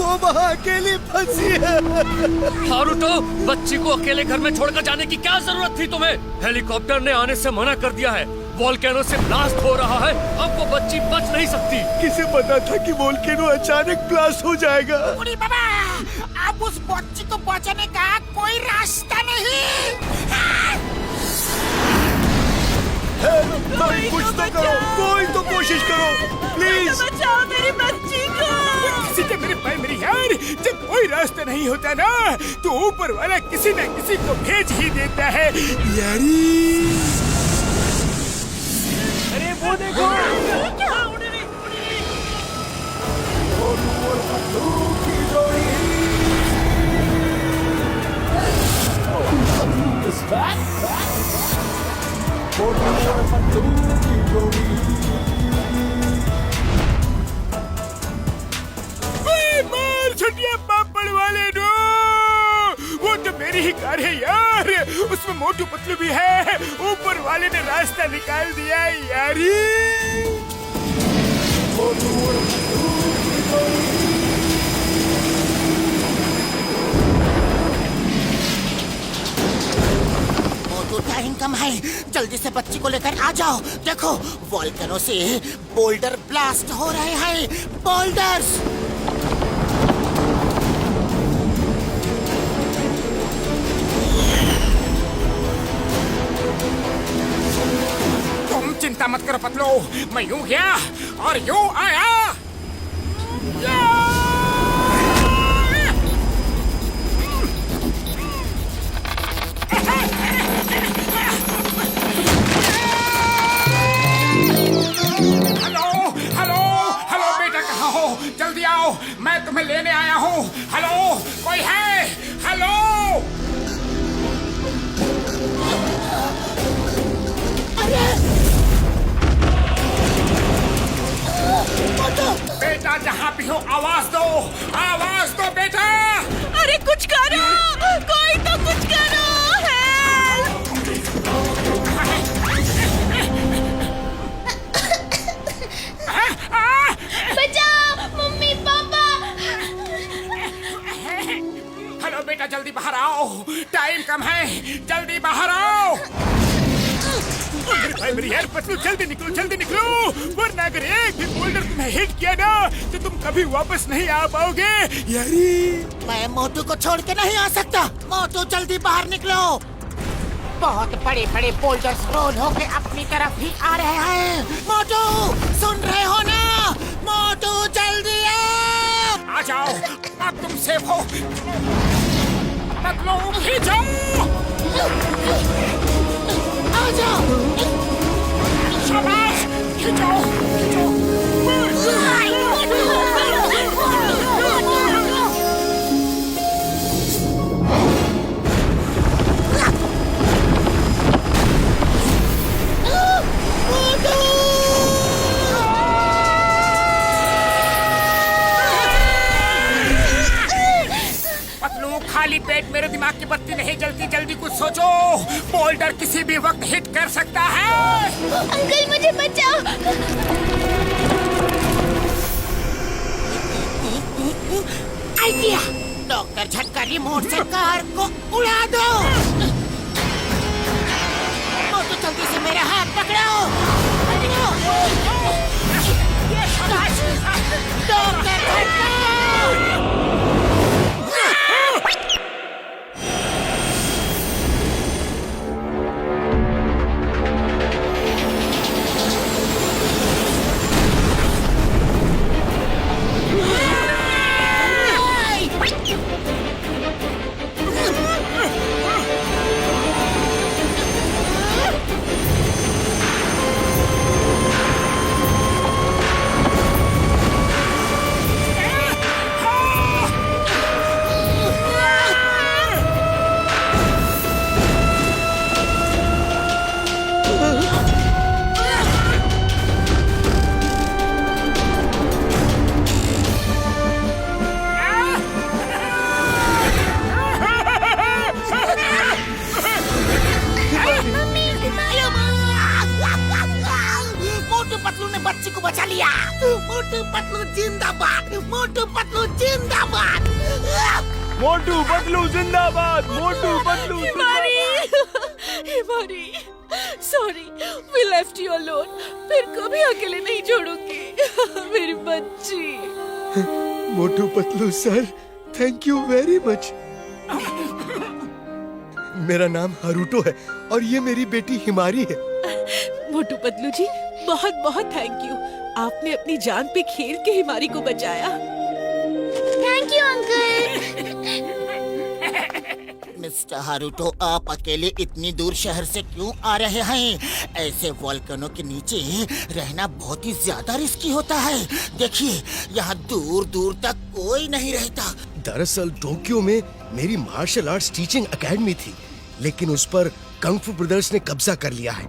वो वहाँ अकेली फंसी है। हारुतो, बच्ची को अकेले घर में छोड़कर जाने की क्या जरूरत थी तुम्हें? हेलीकॉप्टर ने आने से मना कर दिया है। वोल्केनो से ब्लास्ट हो रहा है, अब वो बच्ची बच नहीं सकती। किसे पता था कि वोल्केनो अचानक ब्लास्ट हो जाएगा? उड़ी बाबा, अब उस बच्ची को बचाने का कोई रास्ता नहीं। कुछ तो करो, कोई तो कोशिश करो प्लीज। बचाओ मेरी बच्ची को। किसी के मेरे भाई मेरी यार, जब कोई रास्ता नहीं होता ना तो ऊपर वाला किसी न किसी को भेज ही देता है यारी। अरे वो देखो, मार छुटिया पापड़ वाले नो, वो तो मेरी ही कार है यार, उसमें मोटू पतलू भी है। ऊपर वाले ने रास्ता निकाल दिया यारी। मोटू टाइम कम है, जल्दी से बच्ची को लेकर आ जाओ। देखो वोल्केनो से बोल्डर ब्लास्ट हो रहे हैं, बोल्डर्स। तुम चिंता मत करो पतलू, मैं यूं गया और यूं आया। हेलो हेलो हेलो बेटा, कहाँ हो? जल्दी आओ, मैं तुम्हें लेने आया हूँ। हेलो, कोई है? हेलो बेटा, जहाँ भी हो आवाज दो बेटा। अरे कुछ करो, कोई तो कुछ करो। बचाओ मम्मी पापा। हेलो बेटा, जल्दी बाहर आओ, टाइम कम है, जल्दी बाहर आओ। भाई मेरी यार पतलू, जल्दी निकलो, वरना अगर एक भी बोल्डर तुम्हें हिट किया ना तो तुम कभी वापस नहीं आ पाओगे यारी। मैं मोटू को छोड़ के नहीं आ सकता। मोटू जल्दी बाहर निकलो। बहुत बड़े बड़े बोल्डर्स रोल होके अपनी तरफ ही आ रहे हैं। मोटू सुन रहे हो ना? मोटू जल्दी आ जाओ, अब तुम सेफ हो। पतलू खींचो, आ जाओ। शाबाश, खींचो। पतलू, खाली पेट मेरे दिमाग की बत्ती नहीं जलती, जल्दी कुछ सोचो। बोल्डर किसी भी वक्त हिट कर सकता है। अंकल मुझे बचाओ। आइडिया, डॉक्टर झटका रिमोट से कार को उड़ा दो। मोटू जल्दी से मेरा हाथ पकड़ो। डॉक्टर झटका। मोटू पतलू जिंदाबाद, मोटू पतलू जिंदाबाद। मोटू पतलू जिंदाबाद, मोटू पतलू हिमारी, हिमारी, sorry, we left you alone. फिर कभी अकेले नहीं छोड़ूंगी, मेरी बच्ची। Motu Patlu sir, thank you very much. मेरा नाम हारूटो है और ये मेरी बेटी हिमारी है। मोटू पतलू जी, बहुत बहुत थैंक यू। आपने अपनी जान पे खेल के हिमारी को बचाया। Thank you uncle. Mister Haruto, आप अकेले इतनी दूर शहर से क्यों आ रहे हैं? ऐसे वोल्केनो के नीचे रहना बहुत ही ज्यादा रिस्की होता है। देखिए, यहाँ दूर दूर तक कोई नहीं रहता। दरअसल टोक्यो में मेरी मार्शल आर्ट्स टीचिंग एकेडमी थी, लेकिन उस पर कंग फू ब्रदर्स ने कब्जा कर लिया है।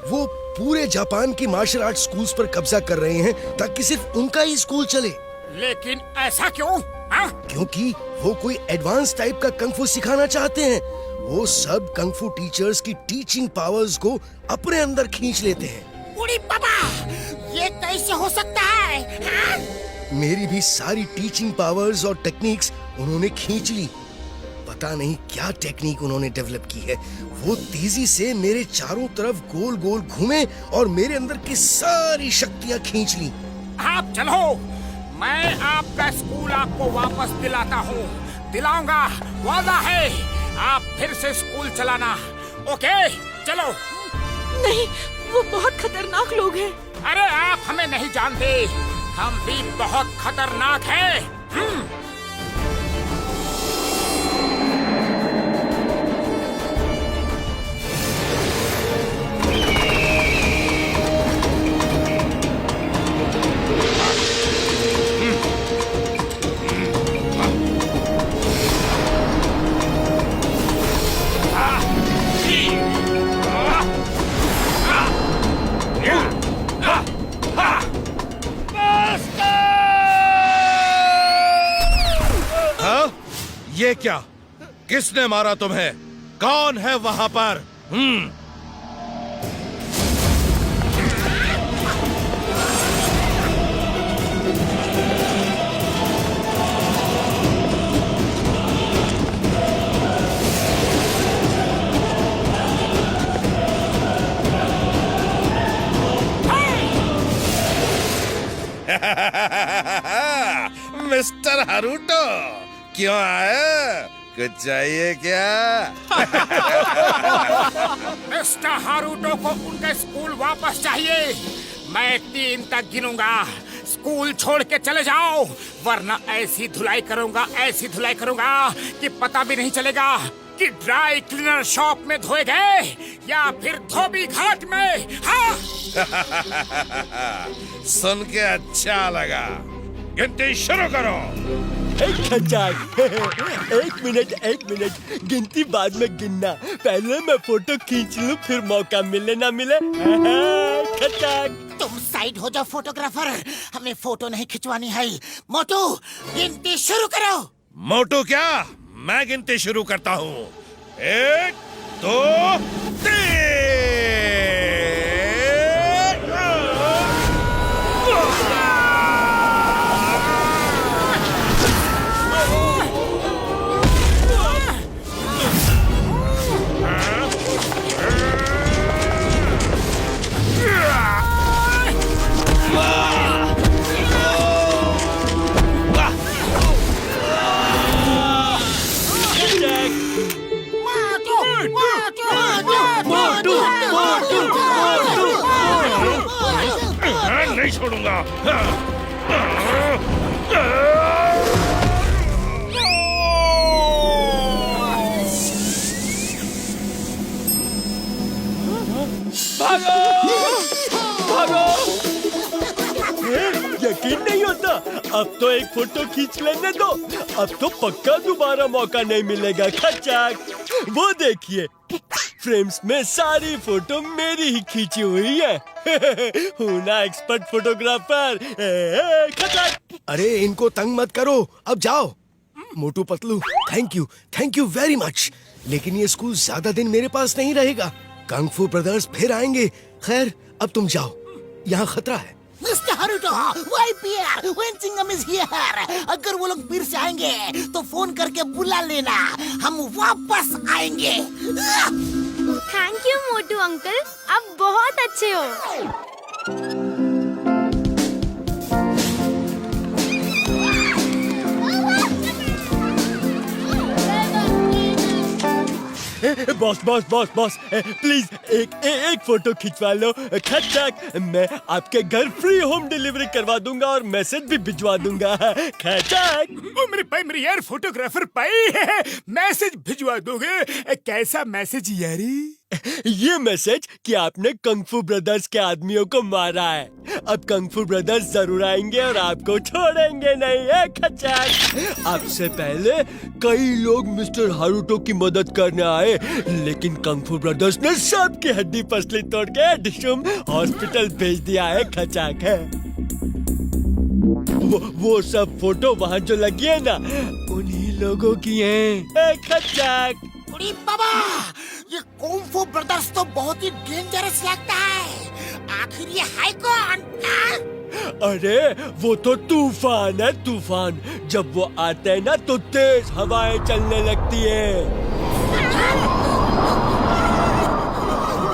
वो पूरे जापान की मार्शल आर्ट स्कूल्स पर कब्जा कर रहे हैं ताकि सिर्फ उनका ही स्कूल चले। लेकिन ऐसा क्यों? हाँ? क्योंकि वो कोई एडवांस टाइप का कंग फू सिखाना चाहते हैं। वो सब कंग फू टीचर्स की टीचिंग पावर्स को अपने अंदर खींच लेते हैं। उड़ी बाबा, ये कैसे हो सकता है? हाँ? मेरी भी सारी टीचिंग पावर्स और टेक्निक्स उन्होंने खींच ली। पता नहीं क्या टेक्निक उन्होंने डेवलप की है। वो तेजी से मेरे चारों तरफ गोल गोल घूमे और मेरे अंदर की सारी शक्तियां खींच ली। आप चलो, मैं आपका स्कूल आपको वापस दिलाता हूँ, दिलाऊंगा, वादा है। आप फिर से स्कूल चलाना, ओके? चलो। नहीं, वो बहुत खतरनाक लोग हैं। अरे आप हमें नहीं जानते, हम भी बहुत खतरनाक हैं। ये क्या? किसने मारा तुम्हें? कौन है वहां पर? मिस्टर हारूटो, क्यों आए? कुछ चाहिए क्या? मिस्टर हारूटो को उनका स्कूल वापस चाहिए। मैं 3 तक गिनूंगा, स्कूल छोड़ के चले जाओ, वरना ऐसी धुलाई करूंगा कि पता भी नहीं चलेगा कि ड्राई क्लीनर शॉप में धोए गए या फिर धोबी घाट में। हाँ? सुन के अच्छा लगा। गिनती शुरू करो। एक मिनट, गिनती बाद में गिनना। पहले मैं फोटो खींच लूं, फिर मौका मिले ना मिले। तुम साइड हो जाओ फोटोग्राफर, हमें फोटो नहीं खिंचवानी है। मोटू, गिनती शुरू करो। मोटू क्या? मैं गिनती शुरू करता हूँ। 1, 2, 3। नहीं छोड़ूंगा। यकीन नहीं होता। अब तो एक फोटो खींच लेने दो, अब तो पक्का दोबारा मौका नहीं मिलेगा। खचाक, वो देखिए, फ्रेम्स में सारी फोटो मेरी ही खींची हुई है। हूँ ना एक्सपर्ट फोटोग्राफर। खचाक। अरे इनको तंग मत करो, अब जाओ। Motu Patlu, thank you very much. लेकिन ये स्कूल ज्यादा दिन मेरे पास नहीं रहेगा। कंग फू ब्रदर्स फिर आएंगे। खैर, अब तुम जाओ, यहाँ खतरा है। Mister Haruto, YPR, when Chingam is here। अगर वो लोग फिर से आएंगे तो फोन करके बुला लेना, हम वापस आएंगे। थैंक यू मोटू अंकल, आप बहुत अच्छे हो। Boss boss boss boss please एक फोटो खिंचवा लो। खचाक, मैं आपके घर फ्री होम डिलीवरी करवा दूंगा और मैसेज भी भिजवा दूंगा। खचाक। ओ मेरे भाई, मेरे यार फोटोग्राफर पाई है, मैसेज भिजवा दोगे? कैसा मैसेज यारी? ये मैसेज कि आपने कंगफू ब्रदर्स के आदमियों को मारा है। अब कंगफू ब्रदर्स जरूर आएंगे और आपको छोड़ेंगे नहीं है। खचाक। आपसे पहले कई लोग मिस्टर हारुतो की मदद करने आए, लेकिन कंगफू ब्रदर्स ने सबकी हड्डी पसली तोड़ के डिशुम हॉस्पिटल भेज दिया है। खचाक है। वो सब फोटो वहाँ जो लगी है ना, उन्हीं लोगों की है। खचाक। अरे बाबा, ये कुंग-फू ब्रदर्स तो बहुत ही डेंजरस लगता है। आखिर ये है कौन? अरे वो तो तूफान है, तूफान। जब वो आते हैं ना तो तेज हवाएं चलने लगती है,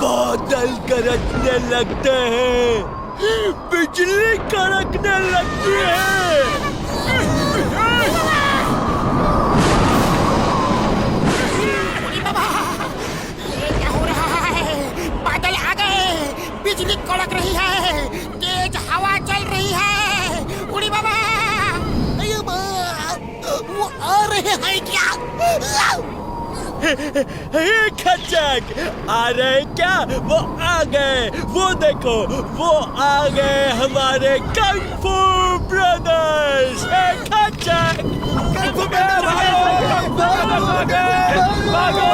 बादल गरजने लगते हैं, बिजली कड़कने लगती है। बिजली कड़क रही है, तेज हवा चल रही है। उड़ी बाबा, अयो बा, वो आ रहे हैं क्या? खचाक, आ रहे क्या? वो आ गए, वो देखो, वो आ गए हमारे कंगफू ब्रदर्स। खचाक। कंगफू ब्रदर्स भागो।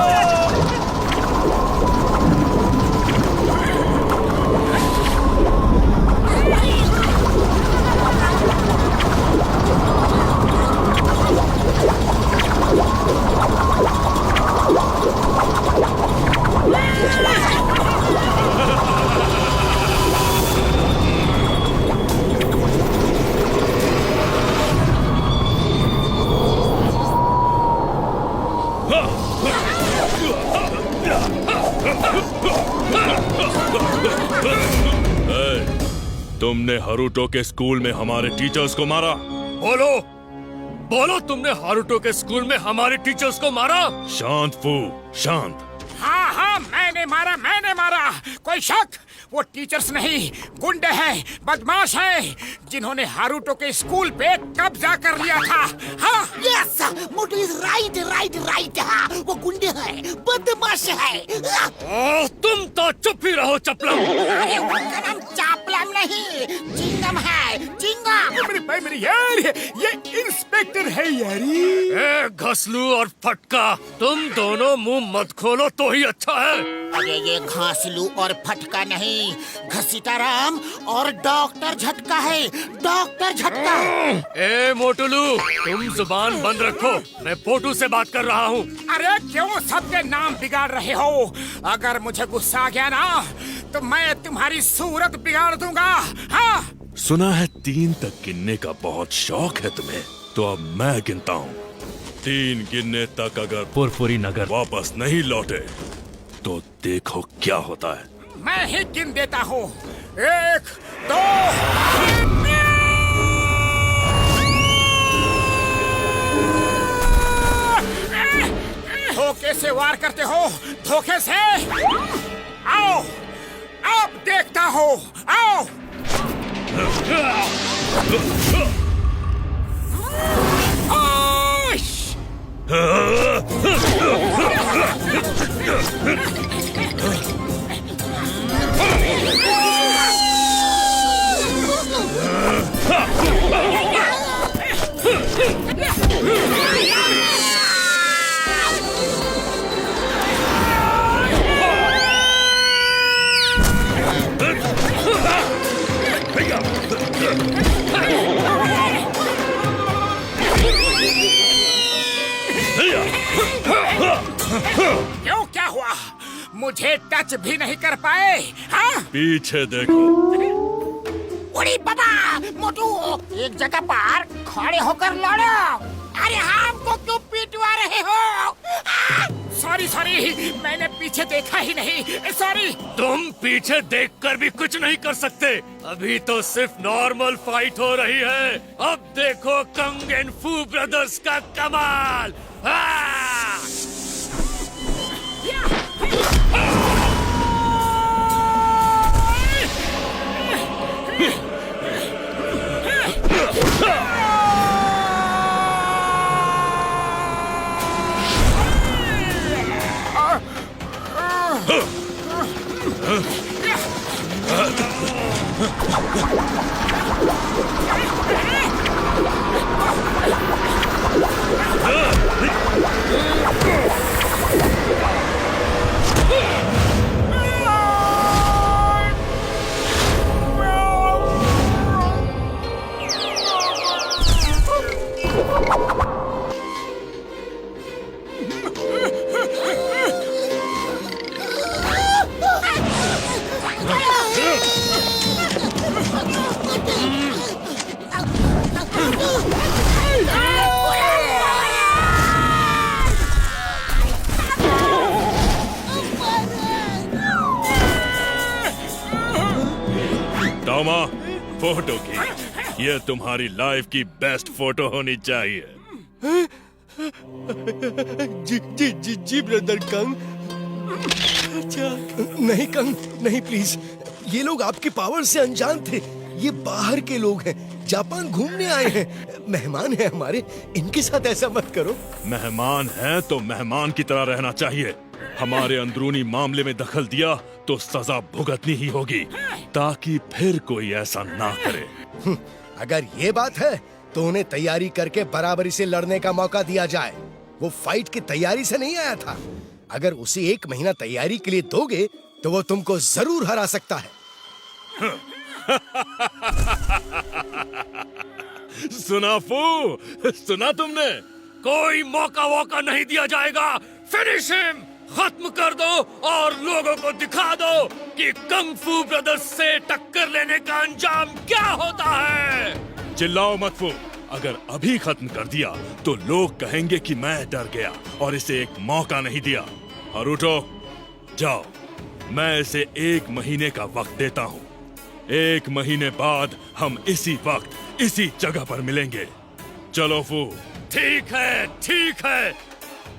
तुमने हारुतो के स्कूल में हमारे टीचर्स को मारा। बोलो बोलो, तुमने हारुतो के स्कूल में हमारे टीचर्स को मारा? शांत फू, शांत। हाँ हाँ, मैंने मारा। कोई शक? वो टीचर्स नहीं, गुंडे हैं, बदमाश हैं, जिन्होंने हारुतो के स्कूल पे कब्जा कर लिया था। हाँ यस, मोटू इज राइट। हाँ, वो गुंडे हैं, बदमाश है। तुम तो चुप ही रहो चपलम। अरे उनका नाम चापलम नहीं, चिंगम है, चिंगम। मेरे भाई, मेरे यार, ये इंस्पेक्टर है यारी। ए घसलू और फटका, तुम दोनों मुंह मत खोलो तो ही अच्छा है। अरे ये घासलू और फटका नहीं, घसीटाराम और डॉक्टर झटका है, डॉक्टर झटका। ए मोटुलू, तुम जुबान बंद रखो, मैं पोटू से बात कर रहा हूँ। अरे क्यों सबके नाम बिगाड़ रहे हो? अगर मुझे गुस्सा आ गया ना तो मैं तुम्हारी सूरत बिगाड़ दूंगा। हाँ, सुना है 3 तक गिनने का बहुत शौक है तुम्हें, तो अब मैं गिनता हूँ। 3 गिनने तक अगर पुरपुरी नगर वापस नहीं लौटे तो देखो क्या होता है। मैं ही गिन देता हूँ। 1, 2, 3। धोखे से वार करते हो, धोखे से। आओ, अब देखता हूँ। आओ। क्यों, क्या हुआ? मुझे टच भी नहीं कर पाए? हाँ? पीछे देखो। उड़ी बाबा मोटू एक जगह पर खड़े होकर लड़ो। अरे हमको क्यों पिटवा रहे हो? सॉरी मैंने पीछे देखा ही नहीं, सॉरी। तुम पीछे देखकर भी कुछ नहीं कर सकते। अभी तो सिर्फ नॉर्मल फाइट हो रही है। अब देखो कंग एंड फू ब्रदर्स का कमाल। टॉमा, फोटो की ये तुम्हारी लाइफ की बेस्ट फोटो होनी चाहिए। जी ब्रदर कंग। अच्छा नहीं कंग, नहीं प्लीज। ये लोग आपकी पावर से अनजान थे। ये बाहर के लोग हैं, जापान घूमने आए हैं, मेहमान हैं हमारे। इनके साथ ऐसा मत करो। मेहमान है तो मेहमान की तरह रहना चाहिए। हमारे अंदरूनी मामले में दखल दिया तो सजा भुगतनी ही होगी, ताकि फिर कोई ऐसा ना करे। अगर ये बात है तो उन्हें तैयारी करके बराबरी से लड़ने का मौका दिया जाए। वो फाइट की तैयारी से नहीं आया था। अगर उसे 1 महीना तैयारी के लिए दोगे तो वो तुमको जरूर हरा सकता है। सुना फू, सुना तुमने? कोई मौका वोका नहीं दिया जाएगा। फिनिश हिम, खत्म कर दो और लोगों को दिखा दो कि कंग फू ब्रदर्स से टक्कर लेने का अंजाम क्या होता है। चिल्लाओ मत फू। अगर अभी खत्म कर दिया तो लोग कहेंगे कि मैं डर गया और इसे एक मौका नहीं दिया। हरुटो, जाओ, मैं इसे 1 महीने का वक्त देता हूँ। 1 महीने बाद हम इसी वक्त इसी जगह पर मिलेंगे। चलो फू। ठीक है, ठीक है।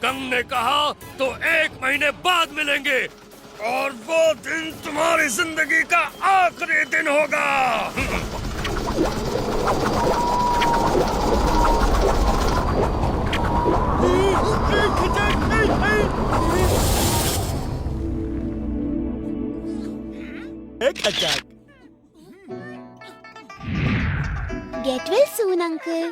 कंग ने कहा तो 1 महीने बाद मिलेंगे, और वो दिन तुम्हारी जिंदगी का आखिरी दिन होगा। Get well soon uncle.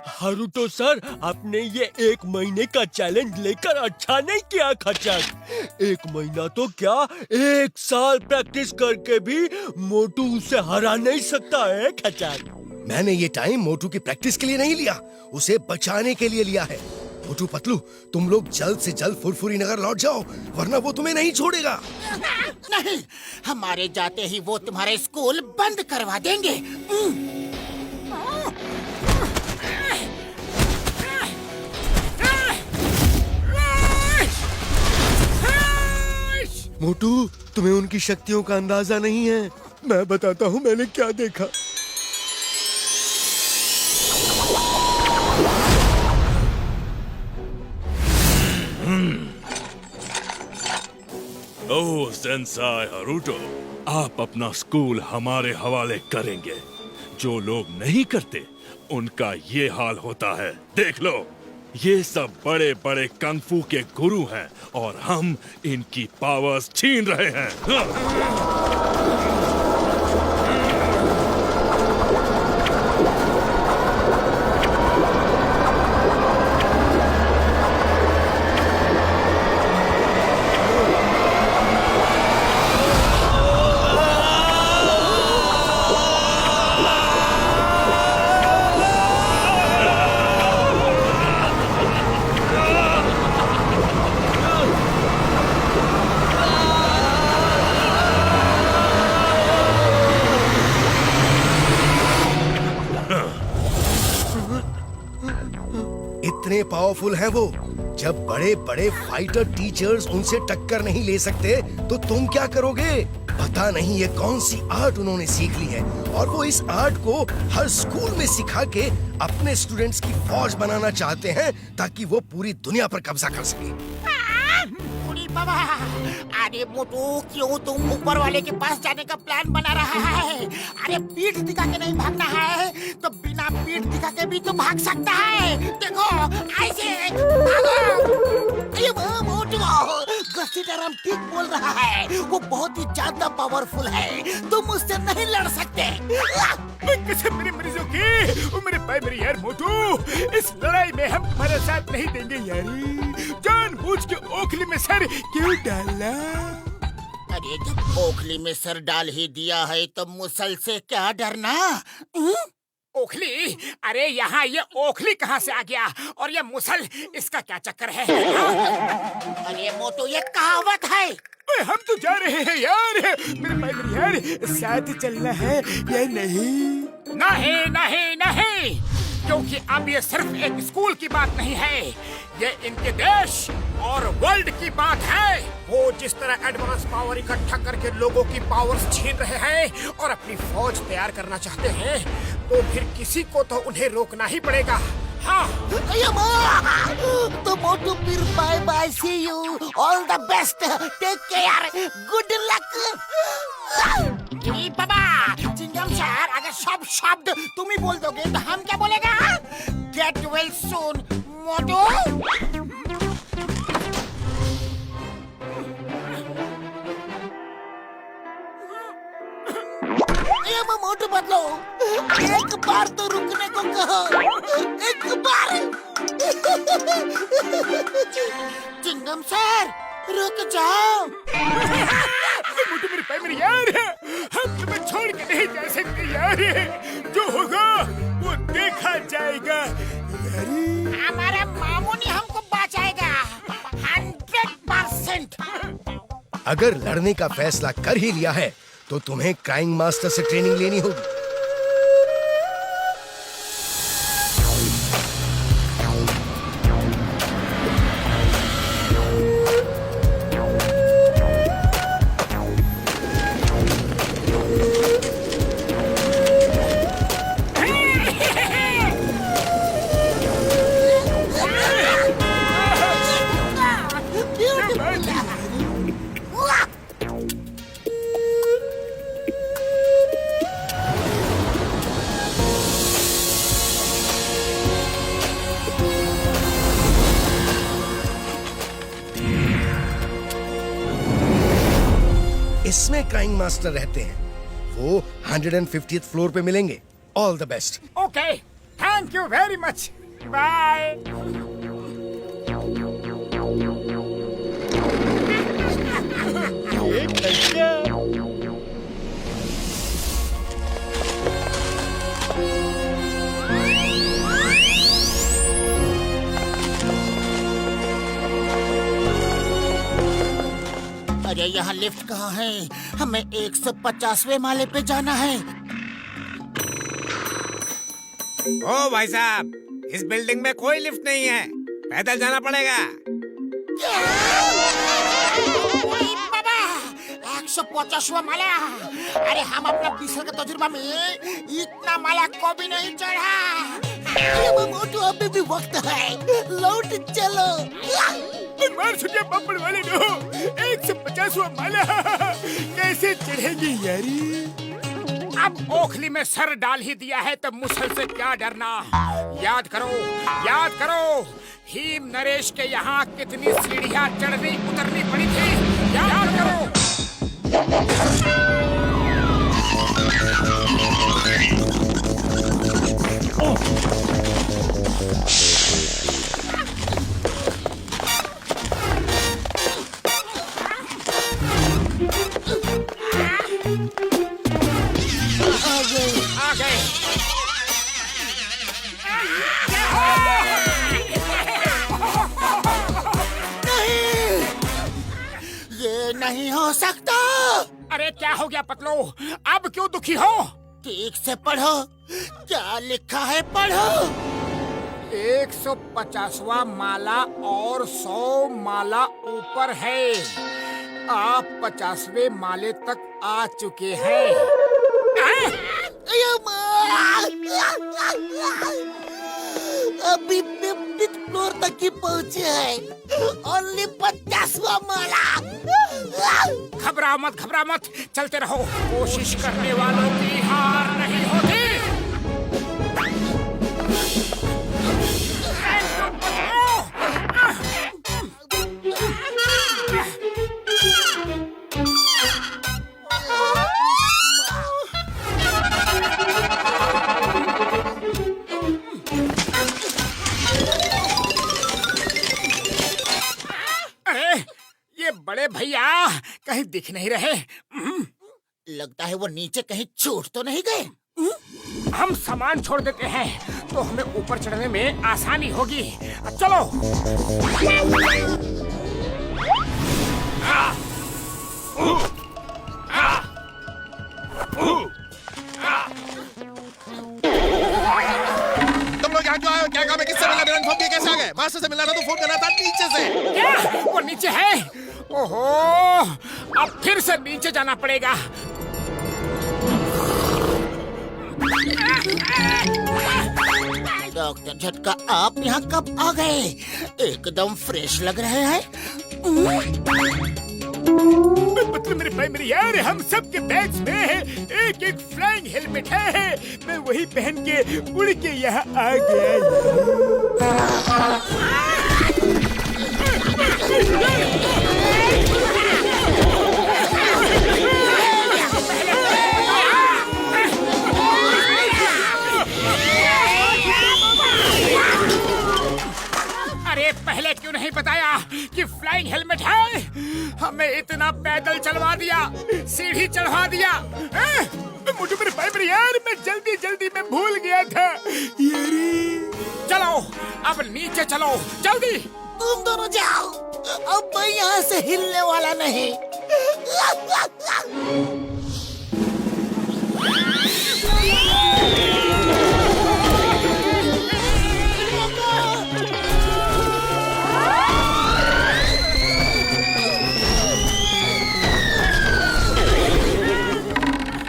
Haruto sir, आपने ये 1 महीने का चैलेंज लेकर अच्छा नहीं किया खचक। 1 महीना तो क्या, 1 साल प्रैक्टिस करके भी मोटू उसे हरा नहीं सकता है खचक। मैंने ये टाइम मोटू की प्रैक्टिस के लिए नहीं लिया, उसे बचाने के लिए लिया है। मोटू पतलू, तुम लोग जल्द से जल्द फुरफुरी नगर लौट जाओ, वरना वो तुम्हें नहीं छोड़ेगा। नहीं, हमारे जाते ही वो तुम्हारे स्कूल बंद करवा देंगे। मोटू, तुम्हें उनकी शक्तियों का अंदाजा नहीं है। मैं बताता हूँ मैंने क्या देखा। ओह सेंसाई हरुटो, आप अपना स्कूल हमारे हवाले करेंगे। जो लोग नहीं करते उनका ये हाल होता है। देख लो, ये सब बड़े बड़े कंग फू के गुरु हैं और हम इनकी पावर्स छीन रहे हैं। कितने पावरफुल हैं वो। जब बड़े बड़े फाइटर टीचर्स उनसे टक्कर नहीं ले सकते तो तुम क्या करोगे? पता नहीं ये कौन सी आर्ट उन्होंने सीख ली है और वो इस आर्ट को हर स्कूल में सिखा के अपने स्टूडेंट्स की फौज बनाना चाहते हैं ताकि वो पूरी दुनिया पर कब्जा कर सके। बाबा, अरे मोटू, क्यों तुम ऊपर वाले के पास जाने का प्लान बना रहा है? अरे पीठ दिखा के नहीं भागना है तो बिना पीठ दिखा के भी तो भाग सकता है। देखो ऐसे भागो। अरे वो मोटू, घसीटरम ठीक बोल रहा है, वो बहुत ही ज्यादा पावरफुल है, तुम उससे नहीं लड़ सकते। कसम मेरे मरीजों की, ओ मेरे भाई मेरी यार मोटू, इस लड़ाई में हम तुम्हारा साथ नहीं देंगे यारी। जानबूझ के ओखली में सर क्यों डाला? अरे जब ओखली में सर डाल ही दिया है तो मुसल से क्या डरना? ओखली? अरे यहाँ ये ओखली कहाँ से आ गया और ये मुसल, इसका क्या चक्कर है? अरे मोटू, ये कहावत है। हम तो जा रहे हैं यार, मेरे भाई मेरी यार, साथ चलना है या नहीं? नहीं नहीं नहीं, क्योंकि अब ये सिर्फ एक स्कूल की बात नहीं है, ये इनके देश और वर्ल्ड की बात है। वो जिस तरह एडवांस पावर इकट्ठा करके लोगों की पावर्स छीन रहे हैं और अपनी फौज तैयार करना चाहते हैं, तो फिर किसी को तो उन्हें रोकना ही पड़ेगा। हाँ। तो मोटू फिर bye bye, see you, all the best, take care, good luck. बाबा, चिंगम सर, अगर सब शब्द तुम ही बोल दोगे तो हम क्या बोलेगा? गेट वेल सून मोटू। मोटू बदलो, एक बार तो रुकने को कहो, एक बार। चिंगम सर, रुक जाओ। मोटू मेरे भाई मेरी यार, हम तुम्हें छोड़ के नहीं जा सकते यार, जो होगा वो देखा जाएगा। हमारा मामू ने हमको बचाएगा 100%। अगर लड़ने का फैसला कर ही लिया है तो तुम्हें क्राइम मास्टर से ट्रेनिंग लेनी होगी। इसमें क्राइम मास्टर रहते हैं, वो 150th फ्लोर पे मिलेंगे। All the best. Okay, thank you very much, bye. अरे यहाँ लिफ्ट कहाँ है? हमें 150वें माले पे जाना है। ओ भाई साहब, इस बिल्डिंग में कोई लिफ्ट नहीं है, पैदल जाना पड़ेगा। बाबा, 150वां माला। अरे हम अपना 20 साल का तजुर्बा में इतना माला को भी नहीं चढ़ा। मोटू, अभी भी वक्त है, लौट चलो। मार छुट्टियां पापड़ वाले नो, 150वां माला कैसे चढ़ेंगे यारी? अब ओखली में सर डाल ही दिया है तो मुसल से क्या डरना? याद करो, याद करो, भीम नरेश के यहाँ कितनी सीढ़ियाँ चढ़नी उतरनी पड़ी थी, याद करो। आ गए। नहीं, ये नहीं हो सकता। अरे क्या हो गया पतलू, अब क्यों दुखी हो? ठीक से पढ़ो, क्या लिखा है पढ़ो। 150वां माला और 100 माला ऊपर है। आप 50वें माले तक आ चुके हैं। अभी 50th फ्लोर तक ही पहुँचे हैं। ओनली 50वां माला। घबरा मत, चलते रहो। कोशिश करने वालों की हार नहीं होती। बड़े भैया कहीं दिख नहीं रहे। लगता है वो नीचे कहीं छूट तो नहीं गए। हम सामान छोड़ देते हैं तो हमें ऊपर चढ़ने में आसानी होगी। चलो। तुम लोग यहाँ क्यों आए हो? क्या काम है? किससे मिलना? बिना इन्फॉर्म किए कैसे आ गए? मास्टर से मिलना था तो फोन करना था नीचे से। क्या? वो नीचे है? ओहो, अब फिर से नीचे जाना पड़ेगा। डॉक्टर झटका, आप यहाँ कब आ गए? एकदम फ्रेश लग रहे हैं। मतलब मेरे भाई मेरे यार, हम सब के बैग्स में एक फ्लाइंग हेलमेट है। मैं वही पहन के उड़ के यहाँ आ गया। अरे पहले क्यों नहीं बताया कि फ्लाइंग हेलमेट है? हमें इतना पैदल चलवा दिया, सीढ़ी चढ़वा दिया। मुझे मेरे भाई मेरे यार, मैं जल्दी में भूल गया था। चलो अब नीचे चलो, जल्दी। तुम दोनों जाओ, अब मैं यहाँ से हिलने वाला नहीं।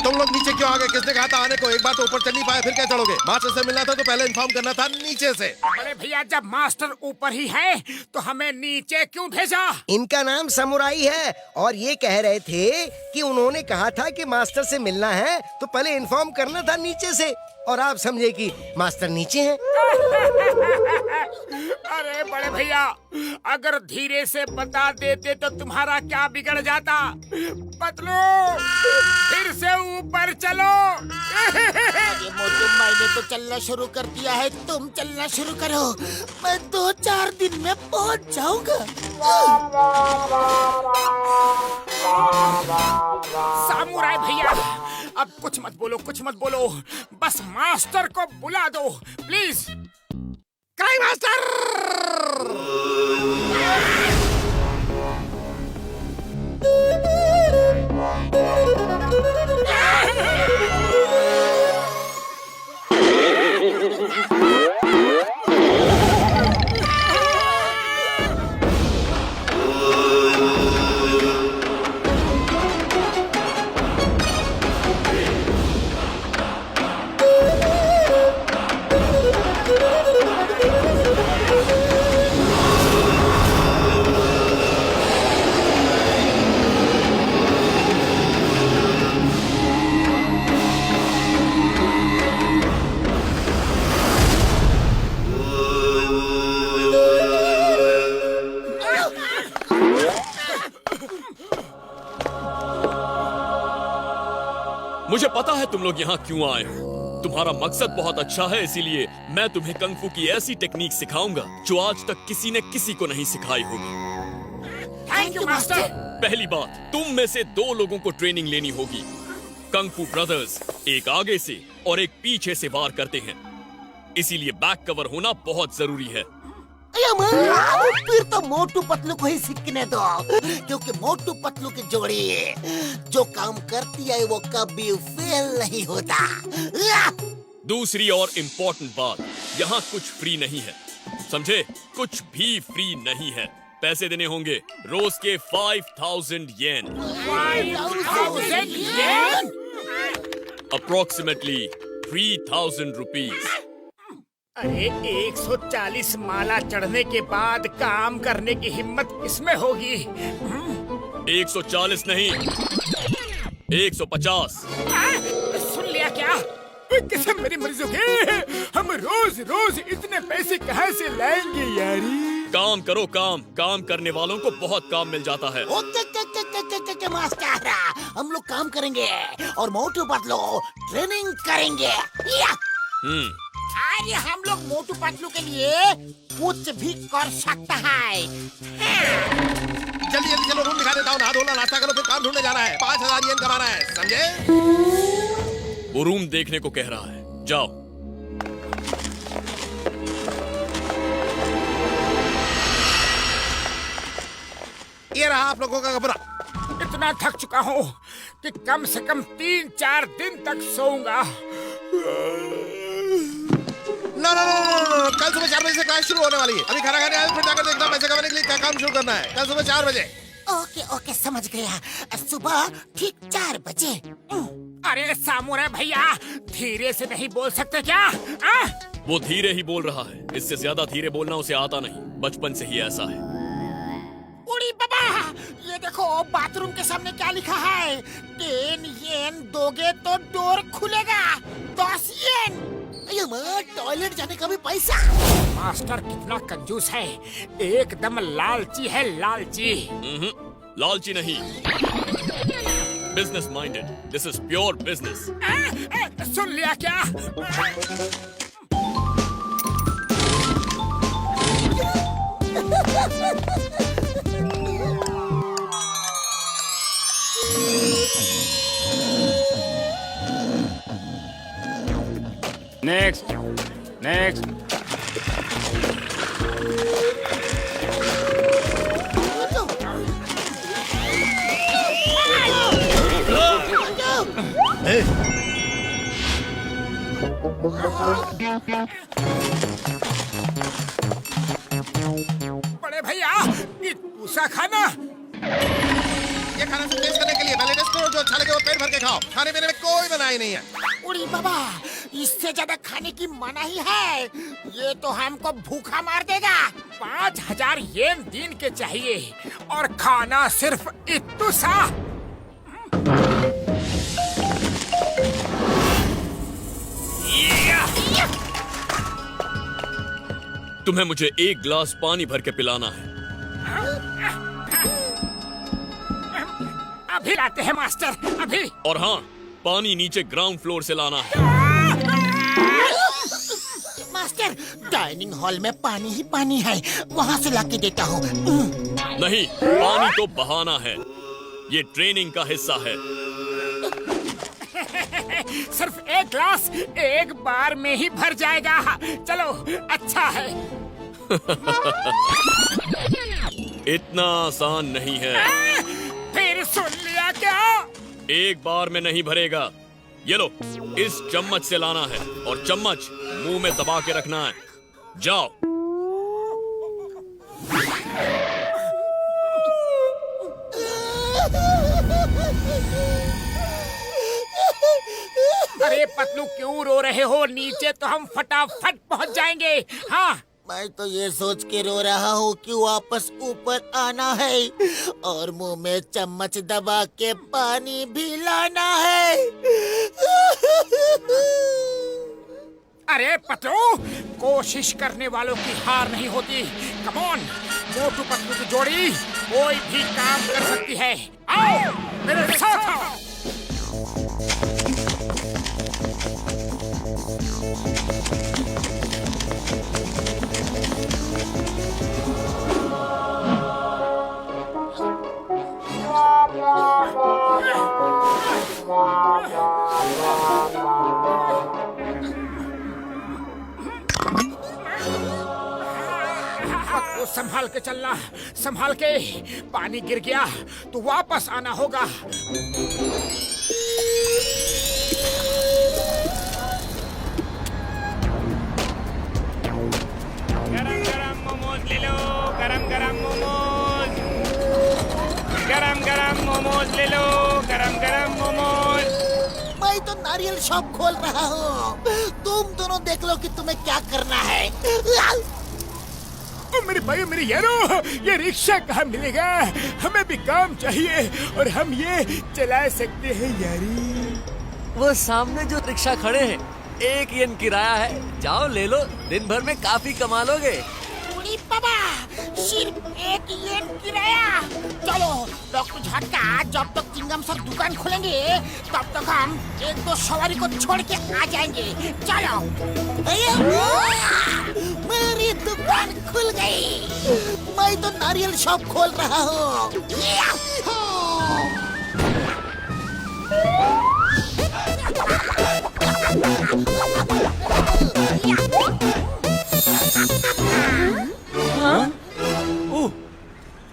तुम लोग नीचे क्यों आ गए? किसने कहा था आने को? एक बार तो ऊपर चढ़ नहीं पाए, फिर क्या चढ़ोगे? मास्टर से मिलना था तो पहले इन्फॉर्म करना था नीचे से। अरे भैया, जब मास्टर ऊपर ही है तो हमें नीचे क्यों भेजा? इनका नाम समुराई है और ये कह रहे थे कि उन्होंने कहा था कि मास्टर से मिलना है तो पहले इन्फॉर्म करना था नीचे से, और आप समझे कि मास्टर नीचे हैं। अरे बड़े भैया, अगर धीरे से बता देते तो तुम्हारा क्या बिगड़ जाता? पतलू, फिर से ऊपर चलो। अरे मोटू, मैंने तो चलना शुरू कर दिया है, तुम चलना शुरू करो। मैं 2-4 दिन में पहुंच जाऊंगा। सामुराई भैया, अब कुछ मत बोलो, बस मास्टर को बुला दो प्लीज। Crime master! मुझे पता है तुम लोग यहाँ क्यों आए हो। तुम्हारा मकसद बहुत अच्छा है, इसीलिए मैं तुम्हें कंग फू की ऐसी टेक्निक सिखाऊंगा जो आज तक किसी ने किसी को नहीं सिखाई होगी। Thank you master. पहली बात, तुम में से 2 लोगों को ट्रेनिंग लेनी होगी। कंग फू ब्रदर्स एक आगे से और एक पीछे से वार करते हैं, इसीलिए बैक कवर होना बहुत जरूरी है। फिर तो मोटू पतलू को ही सीखने दो, क्योंकि मोटू पतलू की जोड़ी जो काम करती है वो कभी फेल नहीं होता। दूसरी और इम्पोर्टेंट बात, यहाँ कुछ फ्री नहीं है, समझे? कुछ भी फ्री नहीं है। पैसे देने होंगे रोज के 5000 येन, 5000 येन? Approximately 3000 rupees. अरे 140 माला चढ़ने के बाद काम करने की हिम्मत किसमें होगी? 140 नहीं, 150। सुन लिया क्या? कसम मेरी मर्जी के, हम रोज रोज इतने पैसे कहाँ से लाएंगे यारी? काम करो, काम करने वालों को बहुत काम मिल जाता है। ओके मास्टर, हम लोग काम करेंगे और मोटू पतलू ट्रेनिंग करेंगे। अरे हम लोग मोटू पतलू के लिए कुछ भी कर सकता है। जल्दी जल्दी चलो, रूम दिखा देता हूँ। नहा धोना, नाश्ता करो, फिर काम ढूंढने जाना है। 5000 येन कमाना है, समझे? वो रूम देखने को कह रहा है, जाओ। ये रहा आप लोगों का कमरा। इतना थक चुका हूँ कि कम से कम 3-4 दिन तक सोऊंगा। नो, कल सुबह 4 बजे से क्लास शुरू होने वाली है। अभी खाना खाने आए, फिर जाकर देखना पैसे कमाने के लिए क्या काम शुरू करना है। कल सुबह 4 बजे। ओके समझ गया। सुबह ठीक 4 बजे। अरे सामुराई भैया, धीरे से नहीं बोल सकते क्या? वो धीरे ही बोल रहा है, इससे ज्यादा धीरे बोलना उसे आता नहीं, बचपन से ही ऐसा है। उड़ी बाबा, ये देखो बाथरूम के सामने क्या लिखा है? 10 येन दोगे तो डोर खुलेगा। 10 येन। टॉयलेट जाने का भी पैसा। मास्टर कितना कंजूस है, एकदम लालची है, लालची। लालची नहीं, business minded. This is pure business. सुन लिया क्या? नेक्स्ट। बड़े भैया, ये पूसा खाना। ये खाना सिर्फ टेस्ट करने के लिए। पहले टेस्ट करो, जो अच्छा लगे वो पेट भर के खाओ। खाने पीने में कोई मनाही नहीं है। उड़ी बाबा, इससे ज्यादा खाने की मनाही है। ये तो हमको भूखा मार देगा। 5000 येन दिन के चाहिए और खाना सिर्फ इतना सा। तुम्हें मुझे 1 गिलास पानी भर के पिलाना है। अभी लाते हैं मास्टर, अभी। और हाँ, पानी नीचे ग्राउंड फ्लोर से लाना है। मास्टर, डाइनिंग हॉल में पानी ही पानी है, वहाँ से लाके देता हूँ। नहीं, पानी तो बहाना है, ये ट्रेनिंग का हिस्सा है। सिर्फ 1 गिलास 1 बार में ही भर जाएगा। चलो, अच्छा है। इतना आसान नहीं है। फिर सुन लिया क्या? 1 बार में नहीं भरेगा। ये लो, इस चम्मच से लाना है और चम्मच मुंह में दबा के रखना है। जाओ। अरे पतलू, क्यों रो रहे हो? नीचे तो हम फटाफट पहुंच जाएंगे। हाँ, मैं तो ये सोच के रो रहा हूँ कि वापस ऊपर आना है और मुंह में चम्मच दबा के पानी भी लाना है। अरे पतलू, कोशिश करने वालों की हार नहीं होती। कम ऑन, मोटू पतलू की जोड़ी कोई भी काम कर सकती है। आओ मेरे साथ आओ। तो संभाल के चलना, संभाल के। पानी गिर गया तो वापस आना होगा। गरम गरम मोमोज ले लो, गरम गरम मोमोज। गरम गरम मोमोज ले लो, गरम गरम मोमोज। मैं तो नारियल शॉप खोल रहा हूँ, तुम दोनों देख लो कि तुम्हें क्या करना है। ओ मेरे भाई मेरे यारो, ये रिक्शा कहाँ मिलेगा? हमें भी काम चाहिए और हम ये चला सकते हैं यारी। वो सामने जो रिक्शा खड़े हैं, 1 येन किराया है, जाओ ले लो, दिन भर में काफी कमा लोगे। उड़ी बाबा, सिर्फ 1 येन किराया। चलो डॉक्टर झटका, जब तक चिंगम सर दुकान खोलेंगे तब तक हम 1-2 सवारी को छोड़ के आ जाएंगे। चलो। मेरी दुकान खुल गई। मैं तो नारियल शॉप खोल रहा हूँ।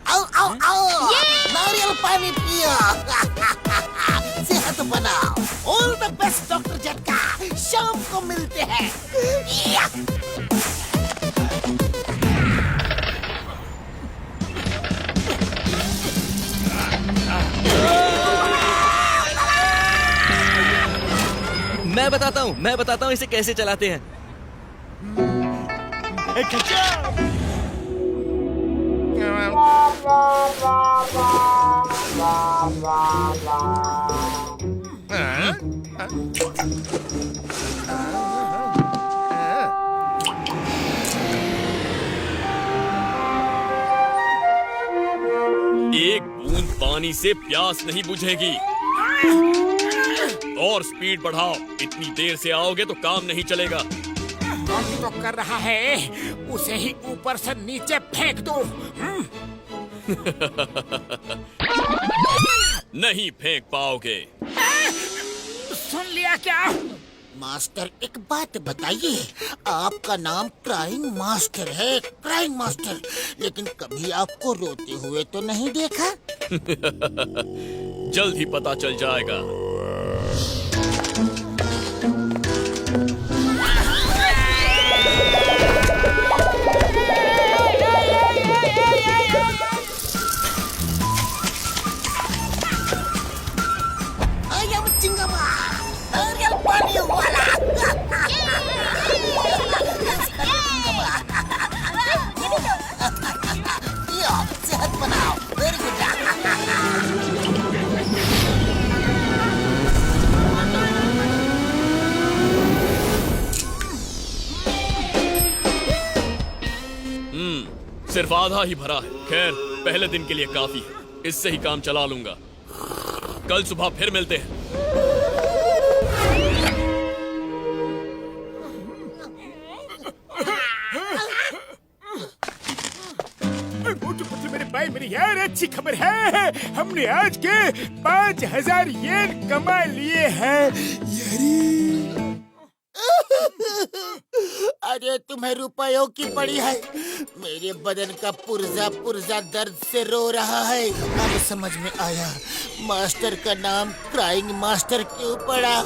आओ आओ आओ, नारियल पानी पियो। सेहत बनाओ। ऑल द बेस्ट डॉक्टर झटका, शाम को मिलते हैं। मैं बताता हूँ इसे कैसे चलाते हैं। एक बूंद पानी से प्यास नहीं बुझेगी। और स्पीड बढ़ाओ, इतनी देर से आओगे तो काम नहीं चलेगा। कौन तो कर रहा है, उसे ही ऊपर से नीचे फेंक दो। नहीं फेंक पाओगे। सुन लिया क्या? मास्टर एक बात बताइए, आपका नाम क्राइंग मास्टर है, क्राइंग मास्टर, लेकिन कभी आपको रोते हुए तो नहीं देखा। जल्द ही पता चल जाएगा। सेहत बनाओ। Very good. सिर्फ आधा ही भरा है। खैर, पहले दिन के लिए काफी है, इससे ही काम चला लूंगा। कल सुबह फिर मिलते हैं। मेरे भाई मेरी यार, अच्छी खबर है, हमने आज के 5000 येन कमा लिए हैं यारी। अरे तुम्हें रुपयों की पड़ी है, मेरे बदन का पुर्जा पुर्जा दर्द से रो रहा है। अब समझ में आया मास्टर का नाम क्राइंग मास्टर क्यों पड़ा।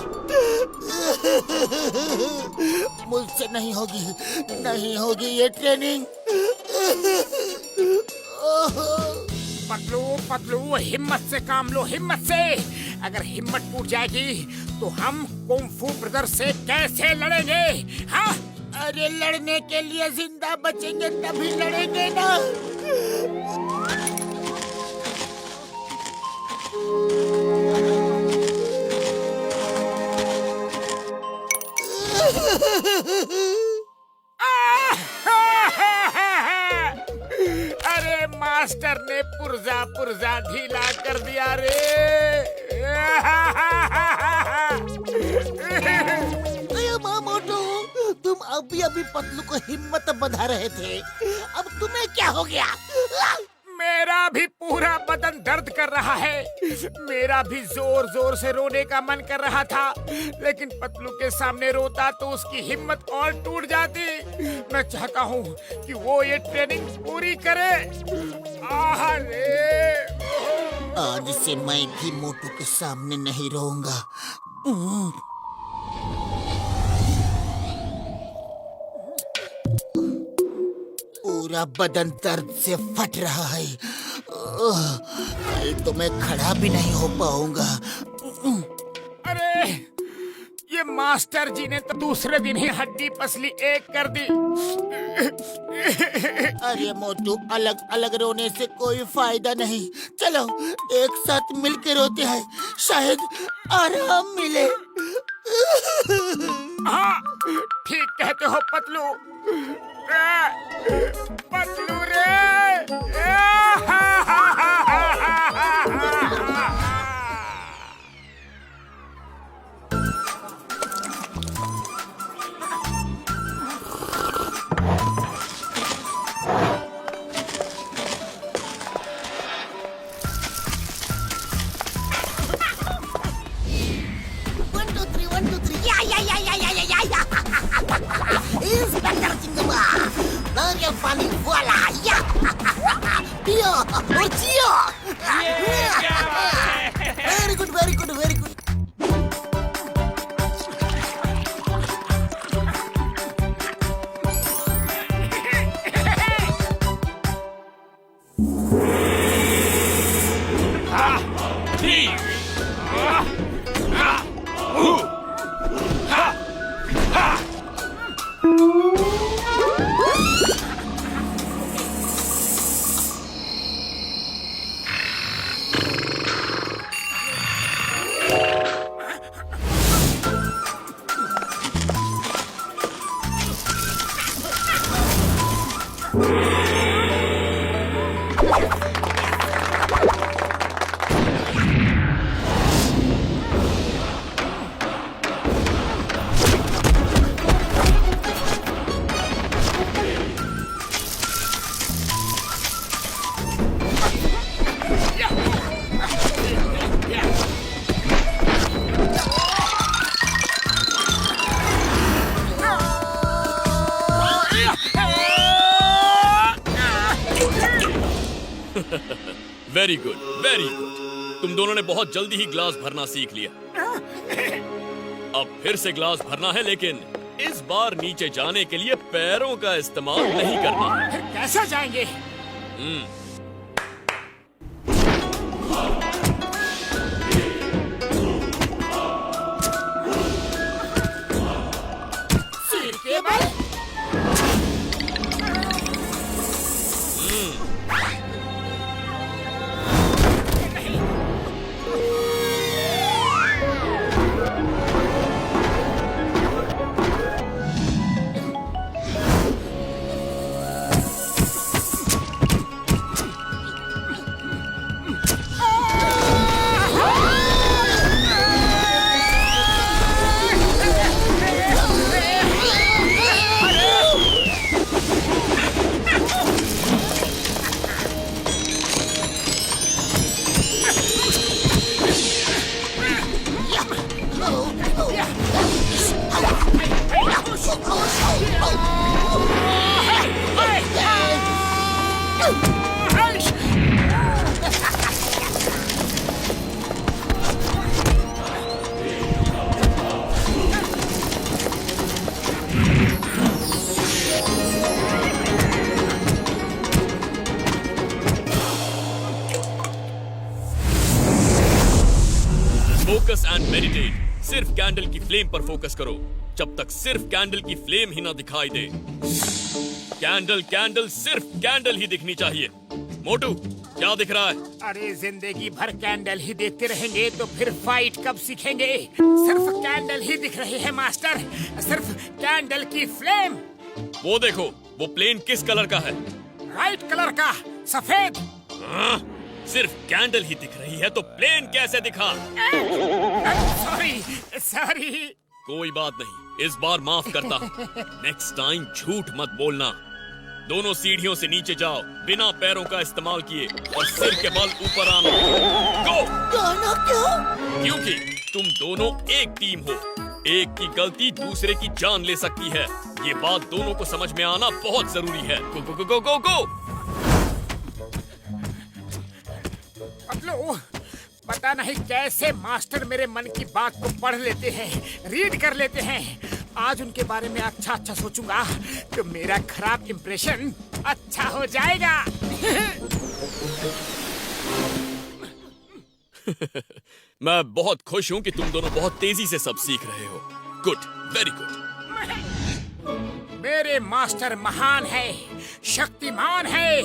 मुझसे नहीं होगी ये ट्रेनिंग। पतलू पतलू, हिम्मत से काम लो, हिम्मत से। अगर हिम्मत टूट जाएगी तो हम कुंफू ब्रदर से कैसे लड़ेंगे? हाँ, अरे लड़ने के लिए जिंदा बचेंगे तभी लड़ेंगे ना। अरे मास्टर ने पुर्जा पुर्जा ढीला कर दिया रे। मोटू, तुम अभी पतलू को हिम्मत बंधा रहे थे, अब तुम्हें क्या हो गया? मेरा भी पूरा बदन दर्द कर रहा है। मेरा भी जोर जोर से रोने का मन कर रहा था, लेकिन पतलू के सामने रोता तो उसकी हिम्मत और टूट जाती। मैं चाहता हूँ कि वो ये ट्रेनिंग पूरी करे। आज से मैं भी मोटू के सामने नहीं रोऊंगा। पूरा बदन दर्द से फट रहा है। कल तो मैं खड़ा भी नहीं हो पाऊंगा। अरे ये मास्टर जी ने तो दूसरे दिन ही हड्डी पसली एक कर दी। अरे मोटू, अलग अलग रोने से कोई फायदा नहीं। चलो एक साथ मिलकर रोते हैं, शायद आराम मिले। हाँ ठीक कहते हो पतलू। पतलू रे। Inspector Jingle, very funny, voila, yeah. Tio, oh Tio. Very good, very good, very good. Very good, very good. तुम दोनों ने बहुत जल्दी ही ग्लास भरना सीख लिया। अब फिर से ग्लास भरना है, लेकिन इस बार नीचे जाने के लिए पैरों का इस्तेमाल नहीं करना है। फिर कैसे जाएंगे? सिर के बल। Focus and meditate. सिर्फ कैंडल की फ्लेम पर फोकस करो जब तक सिर्फ कैंडल की फ्लेम ही ना दिखाई दे। कैंडल कैंडल सिर्फ कैंडल ही दिखनी चाहिए। मोटू, क्या दिख रहा है? अरे जिंदगी भर कैंडल ही देखते रहेंगे तो फिर फाइट कब सीखेंगे? सिर्फ कैंडल ही दिख रही है मास्टर, सिर्फ कैंडल की फ्लेम। वो देखो, वो प्लेन किस कलर का है? व्हाइट कलर का, सफेद। सिर्फ कैंडल ही दिख रही है तो प्लेन कैसे दिखा? Sorry sorry. कोई बात नहीं, इस बार माफ करता हूँ। नेक्स्ट टाइम झूठ मत बोलना। दोनों सीढ़ियों से नीचे जाओ बिना पैरों का इस्तेमाल किए और सिर के बल ऊपर आना। गो! दोनों क्यों? क्योंकि तुम दोनों एक टीम हो। एक की गलती दूसरे की जान ले सकती है। ये बात दोनों को समझ में आना बहुत जरूरी है। गो गो गो गो गो गो। पतलू, पता नहीं कैसे मास्टर मेरे मन की बात को पढ़ लेते हैं, रीड कर लेते हैं। आज उनके बारे में अच्छा अच्छा सोचूंगा तो मेरा खराब इंप्रेशन अच्छा हो जाएगा। मैं बहुत खुश हूँ कि तुम दोनों बहुत तेजी से सब सीख रहे हो। Good, very good. मेरे मास्टर महान है, शक्तिमान है,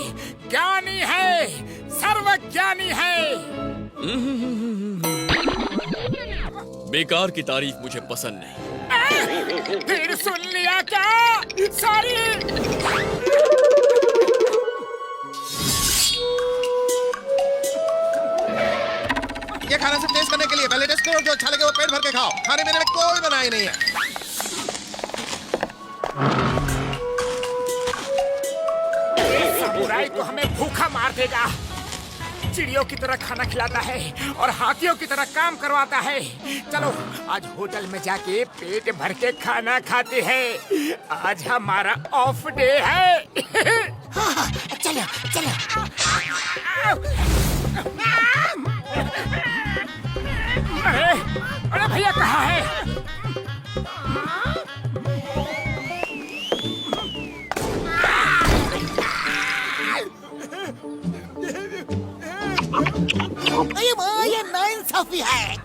ज्ञानी है, सर्वज्ञानी है। बेकार की तारीफ मुझे पसंद नहीं। फिर सुन लिया क्या? सॉरी। ये खाना सिर्फ टेस्ट करने के लिए, पहले टेस्ट करो, जो अच्छा लगे वो पेट भर के खाओ। खाने पीने में कोई मनाही नहीं है। समुराई तो हमें भूखा मार देगा। चिड़ियों की तरह खाना खिलाता है और हाथियों की तरह काम करवाता है। चलो आज होटल में जाके पेट भर के खाना खाते हैं। आज हमारा ऑफ डे है। चलो चलो। अरे भैया कहाँ है? ये नाइंसाफी है।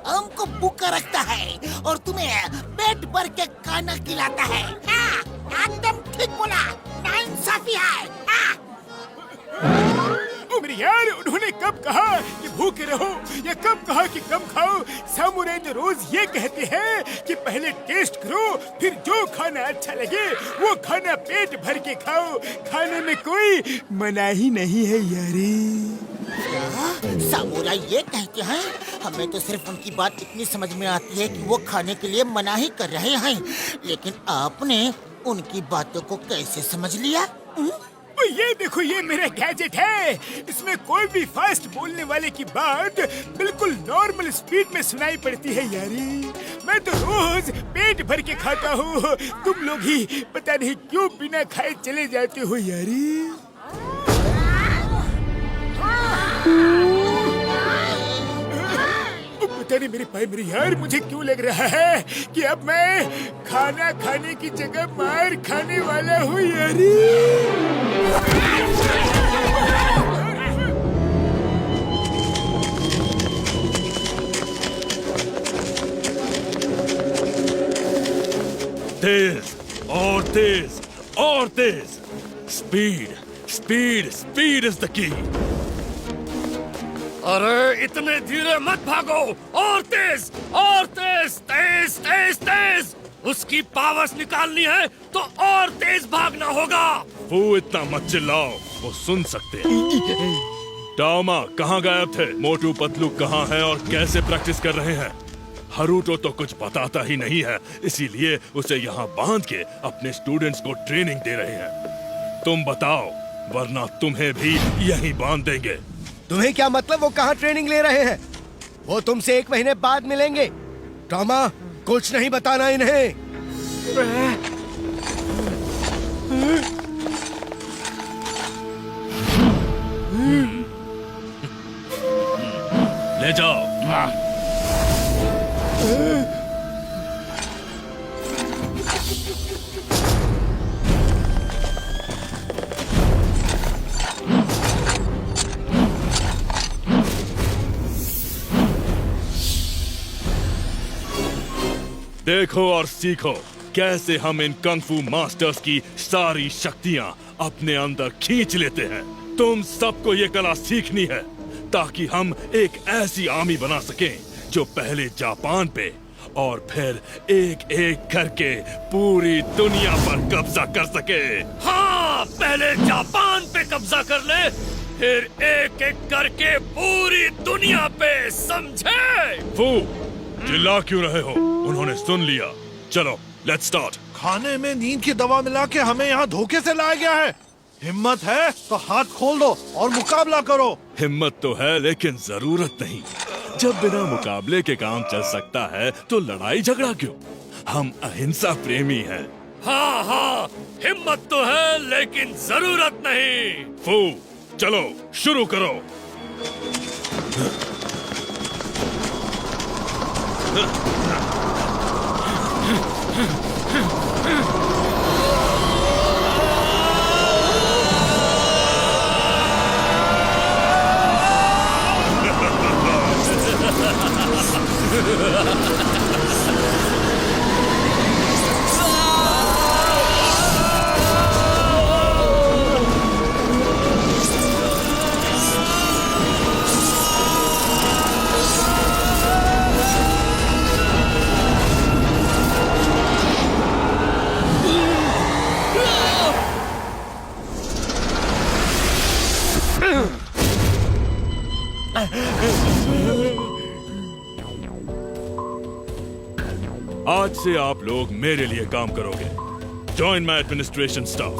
हमको भूखा रखता है और तुम्हें पेट भर के खाना खिलाता है। एकदम ठीक बोला, नाइंसाफी है। मेरे यार, उन्होंने कब कहा कि भूखे रहो या कब कहा कि कम खाओ? सामुराई तो रोज ये कहते हैं कि पहले टेस्ट करो, फिर जो खाना अच्छा लगे वो खाना पेट भर के खाओ। खाने में कोई मनाही नहीं है यारी। सामुराई ये कहते हैं, हमें तो सिर्फ उनकी बात इतनी समझ में आती है कि वो खाने के लिए मनाही कर रहे हैं, लेकिन आपने उनकी बातों को कैसे समझ लिया? ये देखो, ये मेरा गैजेट है। इसमें कोई भी फास्ट बोलने वाले की बात बिल्कुल नॉर्मल स्पीड में सुनाई पड़ती है यारी। मैं तो रोज पेट भर के खाता हूँ। तुम लोग ही पता नहीं क्यों बिना खाए चले जाते हो यारी। पता नहीं मेरे भाई मेरे यार, मुझे क्यों लग रहा है कि अब मैं खाना खाने की जगह मार खाने वाला हूँ यारी। तेज और तेज और तेज। Speed speed speed is the key. अरे इतने धीरे मत भागो, और तेज और तेज, तेज तेज तेज। उसकी पावर्स निकालनी है तो और तेज भागना होगा। वो इतना मत चिल्लाओ, वो सुन सकते हैं। टामा कहाँ गायब थे? मोटू पतलू कहाँ है और कैसे प्रैक्टिस कर रहे हैं? हरूटो तो कुछ बताता ही नहीं है, इसीलिए उसे यहाँ बांध के अपने स्टूडेंट्स को ट्रेनिंग दे रहे हैं। तुम बताओ, वरना तुम्हें भी यहीं बांध देंगे। तुम्हें क्या मतलब वो कहाँ ट्रेनिंग ले रहे हैं? वो तुमसे 1 महीने बाद मिलेंगे। टॉमा, कुछ नहीं बताना इन्हें। ले जाओ। देखो और सीखो कैसे हम इन कंगफू मास्टर्स की सारी शक्तियां अपने अंदर खींच लेते हैं। तुम सबको ये कला सीखनी है ताकि हम एक ऐसी आर्मी बना सकें जो पहले जापान पे और फिर एक एक करके पूरी दुनिया पर कब्जा कर सके। हाँ, पहले जापान पे कब्जा कर ले, फिर एक एक करके पूरी दुनिया पे, समझे? फू, चिल्ला क्यों रहे हो? उन्होंने सुन लिया। चलो, लेट्स स्टार्ट। खाने में नींद की दवा मिला के हमें यहाँ धोखे से लाया गया है। हिम्मत है तो हाथ खोल दो और मुकाबला करो। हिम्मत तो है लेकिन जरूरत नहीं। जब बिना मुकाबले के काम चल सकता है तो लड़ाई झगड़ा क्यों? हम अहिंसा प्रेमी हैं। हाँ हाँ, हिम्मत तो है लेकिन जरूरत नहीं। फू, चलो शुरू करो। आज से आप लोग मेरे लिए काम करोगे। जॉइन माई एडमिनिस्ट्रेशन स्टाफ।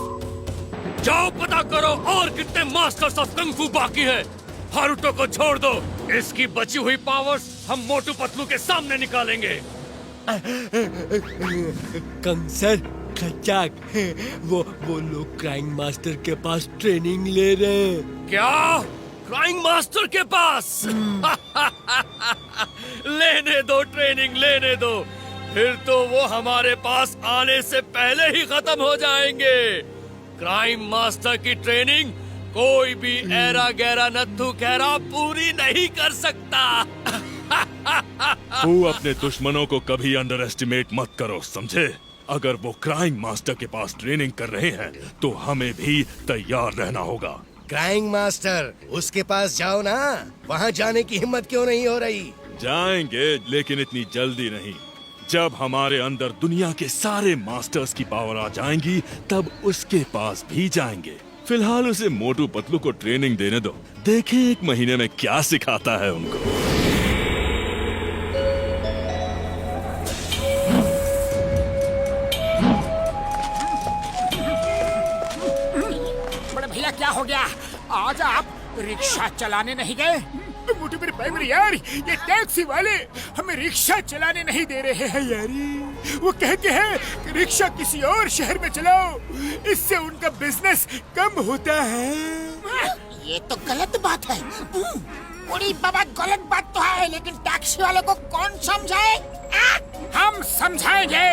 जाओ पता करो और कितने मास्टर्स ऑफ कंग फू बाकी है। हारुतो को छोड़ दो। इसकी बची हुई पावर्स हम मोटू पतलू के सामने निकालेंगे। कंसर खचाक, वो लोग क्राइंग मास्टर के पास ट्रेनिंग ले रहे हैं। क्या? क्राइंग मास्टर के पास? लेने दो, ट्रेनिंग लेने दो। फिर तो वो हमारे पास आने से पहले ही खत्म हो जाएंगे। क्राइम मास्टर की ट्रेनिंग कोई भी ऐरा गैरा नत्थु खैरा पूरी नहीं कर सकता। तू अपने दुश्मनों को कभी अंडर एस्टिमेट मत करो, समझे? अगर वो क्राइम मास्टर के पास ट्रेनिंग कर रहे हैं तो हमें भी तैयार रहना होगा। क्राइंग मास्टर, उसके पास जाओ ना। वहाँ जाने की हिम्मत क्यों नहीं हो रही? जाएंगे, लेकिन इतनी जल्दी नहीं। जब हमारे अंदर दुनिया के सारे मास्टर्स की पावर आ जाएंगी तब उसके पास भी जाएंगे। फिलहाल उसे मोटू पतलू को ट्रेनिंग देने दो। देखें 1 महीने में क्या सिखाता है उनको। बड़े भैया क्या हो गया? आज आप रिक्शा चलाने नहीं गए? मोटू मेरे भाई मेरे यार, ये टैक्सी वाले हमें रिक्शा चलाने नहीं दे रहे हैं यारी। वो कहते हैं कि रिक्शा किसी और शहर में चलाओ, इससे उनका बिजनेस कम होता है। ये तो गलत बात है। बड़ी बाबा, गलत बात तो है, लेकिन टैक्सी वाले को कौन समझाए? हम समझाएंगे।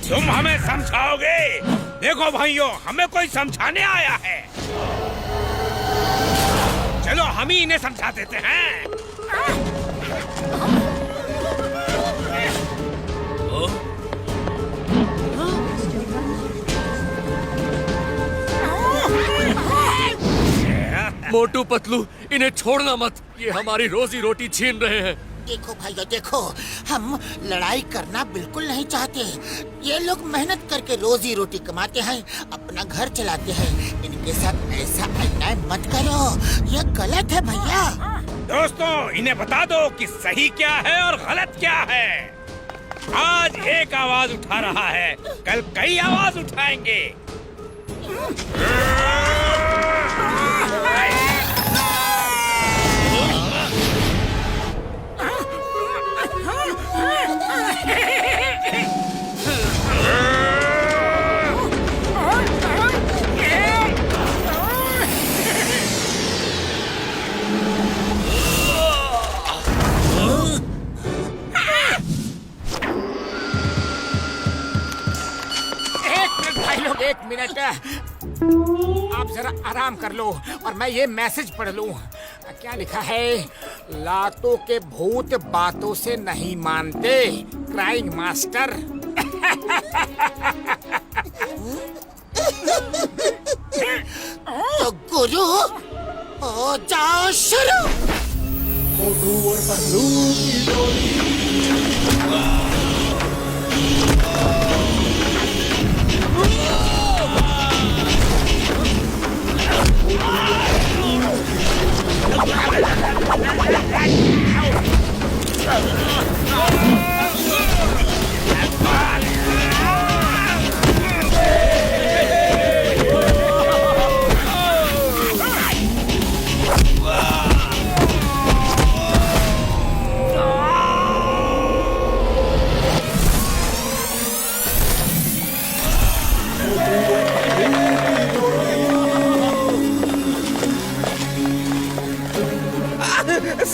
तुम हमें समझाओगे? देखो भाइयों, हमें कोई समझाने आया है। चलो हम ही इन्हें समझा देते हैं। मोटू पतलू, इन्हें छोड़ना मत। ये हमारी रोजी रोटी छीन रहे हैं। देखो भाइयों देखो, हम लड़ाई करना बिल्कुल नहीं चाहते। ये लोग मेहनत करके रोजी रोटी कमाते हैं, अपना घर चलाते हैं। इनके साथ ऐसा अन्याय मत करो, ये गलत है भैया। दोस्तों, इन्हें बता दो कि सही क्या है और गलत क्या है। आज एक आवाज उठा रहा है, कल कई आवाज उठाएंगे। एक मिनट, आप जरा आराम कर लो और मैं ये मैसेज पढ़ लूं। क्या लिखा है? लातों के भूत बातों से नहीं मानते, क्राइंग मास्टर। तो गुरु हो जाओ शुरू। मोटू और पतलू की जोड़ी।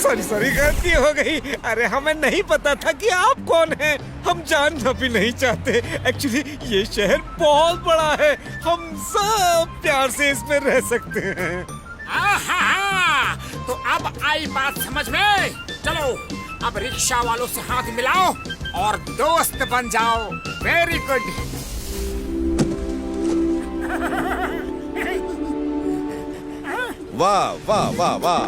सॉरी गलती हो गई। अरे हमें नहीं पता था कि आप कौन हैं। हम जानना भी नहीं चाहते। एक्चुअली ये शहर बहुत बड़ा है, हम सब प्यार से इसमें रह सकते हैं। तो अब आई बात समझ में। चलो अब रिक्शा वालों से हाथ मिलाओ और दोस्त बन जाओ। Very good. वाह वाह वाह वाह,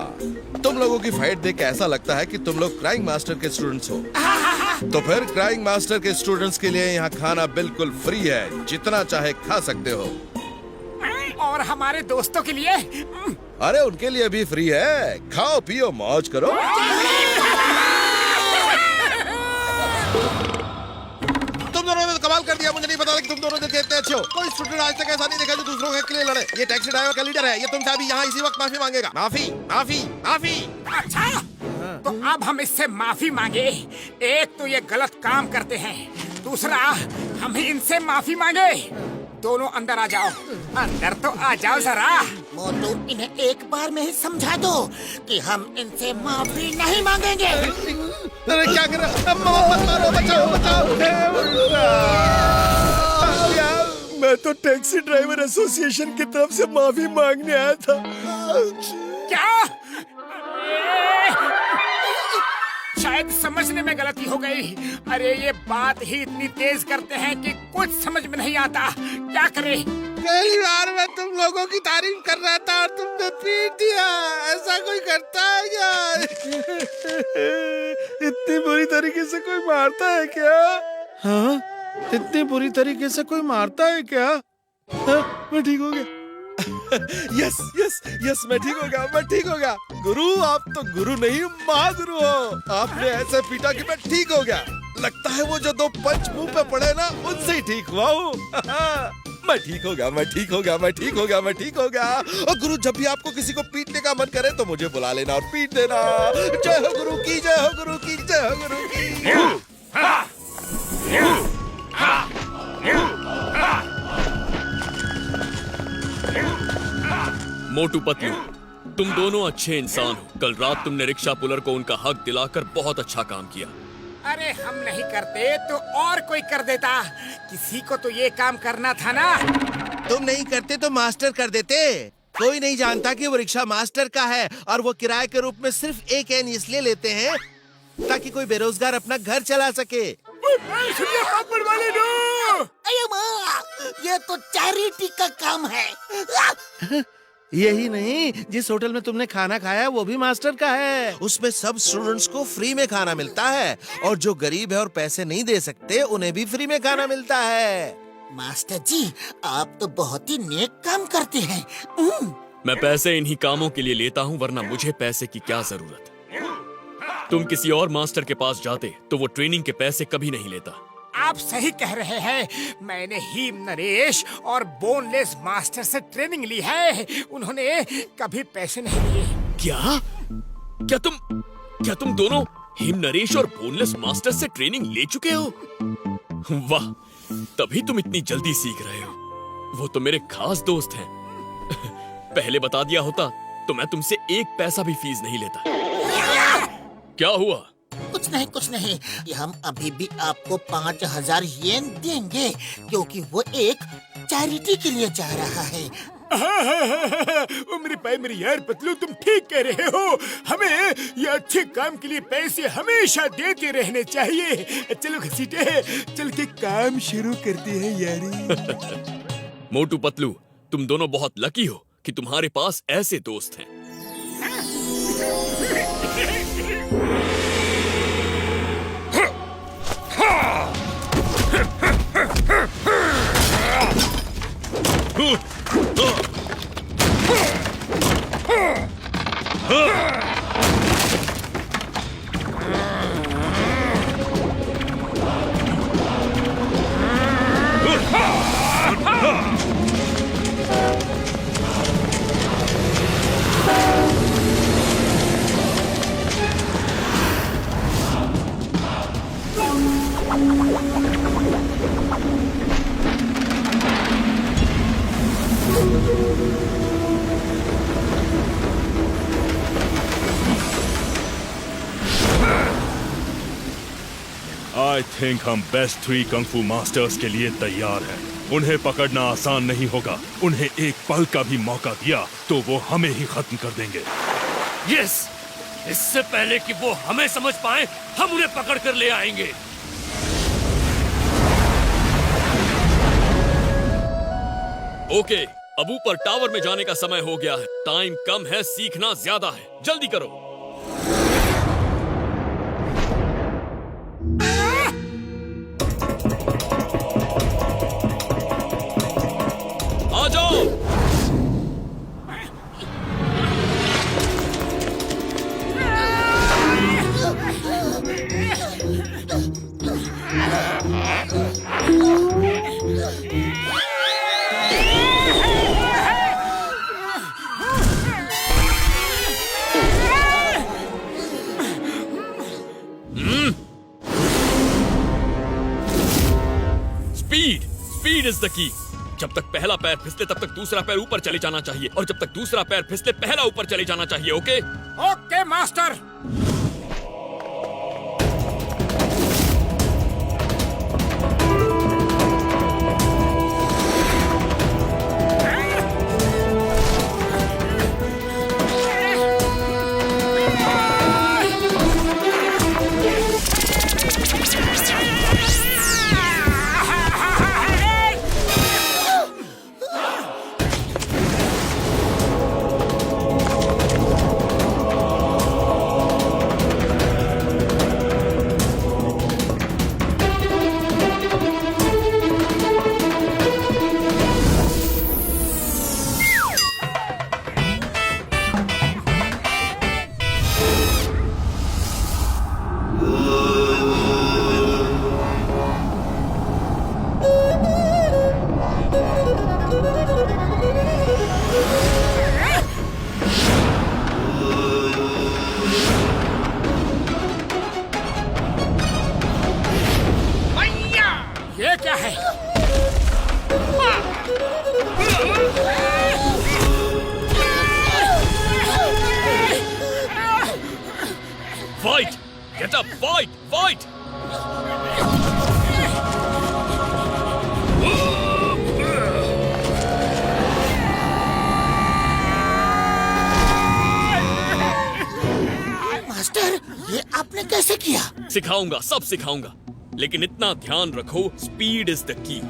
तुम लोगों की फाइट देख के ऐसा लगता है कि तुम लोग क्राइंग मास्टर के स्टूडेंट्स हो। तो फिर क्राइंग मास्टर के स्टूडेंट्स के लिए यहाँ खाना बिल्कुल फ्री है, जितना चाहे खा सकते हो। और हमारे दोस्तों के लिए? अरे उनके लिए भी फ्री है, खाओ पियो मौज करो। तुम दोनों ने तो कमाल कर दिया। मुझे नहीं पता था कि तुम दोनों दिल के इतने अच्छे हो। कोई स्टूडेंट आज तक ऐसा नहीं देखा जो दूसरों के लिए लड़े। ये टैक्सी ड्राइवर का लीडर है, ये तुमसे अभी यहाँ इसी वक्त माफी मांगेगा। माफी माफी माफी। अच्छा, तो अब हम इससे माफी मांगे। एक तो ये गलत काम करते हैं, दूसरा हम इनसे माफी मांगे। दोनों अंदर आ जाओ, अंदर तो आ जाओ जरा। मोटू, इन्हें एक बार में ही समझा दो कि हम इनसे माफी नहीं मांगेंगे। अरे क्या कर रहा? मत मारो, बचाओ बचाओ। मैं तो टैक्सी ड्राइवर एसोसिएशन की तरफ से माफी मांगने आया था। क्या? शायद समझने में गलती हो गई। अरे ये बात ही इतनी तेज करते हैं कि कुछ समझ में नहीं आता। क्या करें? पहली बार मैं तुम लोगों की तारीफ कर रहा था और तुमने पीट दिया। ऐसा कोई करता है क्या? इतनी बुरी तरीके से कोई मारता है क्या? हाँ, इतनी बुरी तरीके से कोई मारता है क्या? हाँ, मैं ठीक हो गया। यस यस यस, मैं ठीक हो गया, मैं ठीक हो गया। गुरु, आप तो गुरु नहीं महागुरु हो। आपने ऐसे पीटा कि मैं ठीक हो गया। लगता है वो जो 2 पंच मुंह पे पड़े ना, उनसे ही ठीक हुआ हूँ। मैं ठीक हो गया, मैं ठीक हो गया, मैं ठीक हो गया, मैं ठीक हो गया। और गुरु, जब भी आपको किसी को पीटने का मन करे तो मुझे बुला लेना और पीट देना। जय हो गुरु की, जय हो गुरु की, जय हो गुरु की। मोटू पतलू, तुम दोनों अच्छे इंसान हो। कल रात तुमने रिक्शा पुलर को उनका हक दिलाकर बहुत अच्छा काम किया। अरे हम नहीं करते तो और कोई कर देता। किसी को तो ये काम करना था ना। तुम नहीं करते तो मास्टर कर देते। कोई नहीं जानता कि वो रिक्शा मास्टर का है और वो किराए के रूप में सिर्फ 1 एन इसलिए लेते हैं ताकि कोई बेरोजगार अपना घर चला सके। अरे माँ, ये तो चैरिटी का काम है। यही नहीं, जिस होटल में तुमने खाना खाया वो भी मास्टर का है। उसमें सब स्टूडेंट्स को फ्री में खाना मिलता है और जो गरीब है और पैसे नहीं दे सकते उन्हें भी फ्री में खाना मिलता है। मास्टर जी, आप तो बहुत ही नेक काम करते हैं। मैं पैसे इन्हीं कामों के लिए लेता हूँ, वरना मुझे पैसे की क्या जरूरत। तुम किसी और मास्टर के पास जाते तो वो ट्रेनिंग के पैसे कभी नहीं लेता। आप सही कह रहे हैं। मैंने ही नरेश और बोनलेस मास्टर से ट्रेनिंग ली है। उन्होंने कभी पैसे नहीं लिए। क्या तुम दोनों हिम नरेश और बोनलेस मास्टर से ट्रेनिंग ले चुके हो? वाह, तभी तुम इतनी जल्दी सीख रहे हो। वो तो मेरे खास दोस्त हैं। पहले बता दिया होता तो मैं तुमसे 1 पैसा भी फीस नहीं लेता। क्या हुआ? कुछ नहीं। कि हम अभी भी आपको 5000 येन देंगे क्योंकि वो एक चैरिटी के लिए जा रहा है। मेरे भाई, मेरे यार पतलू, तुम ठीक कह रहे हो। हमें ये अच्छे काम के लिए पैसे हमेशा देते रहने चाहिए। चलो घसीटे, चल के काम शुरू करते हैं यारी। मोटू पतलू, तुम दोनों बहुत लकी हो कि तुम्हारे पास ऐसे दोस्त हैं। I think हम बेस्ट 3 कंग-फू मास्टर्स के लिए तैयार हैं। उन्हें पकड़ना आसान नहीं होगा। उन्हें एक पल का भी मौका दिया तो वो हमें ही खत्म कर देंगे। यस, इससे पहले कि वो हमें समझ पाए, हम उन्हें पकड़ कर ले आएंगे। ओके, अब ऊपर टावर में जाने का समय हो गया है। टाइम कम है, सीखना ज्यादा है। जल्दी करो। आ जाओ। स्पीड इज द की। जब तक पहला पैर फिसले तब तक दूसरा पैर ऊपर चले जाना चाहिए, और जब तक दूसरा पैर फिसले पहला ऊपर चले जाना चाहिए। Okay okay master. ये क्या है? Fight, get up, fight, fight. Master, ये आपने कैसे किया? सिखाऊंगा, सब सिखाऊंगा, लेकिन इतना ध्यान रखो, स्पीड इज द की।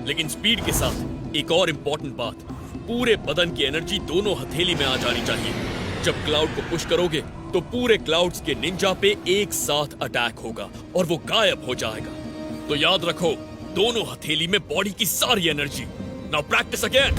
लेकिन स्पीड के साथ एक और इम्पोर्टेंट बात, पूरे बदन की एनर्जी दोनों हथेली में आ जानी चाहिए। जब क्लाउड को पुश करोगे तो पूरे क्लाउड्स के निंजा पे एक साथ अटैक होगा और वो गायब हो जाएगा। तो याद रखो, दोनों हथेली में बॉडी की सारी energy. Now practice again.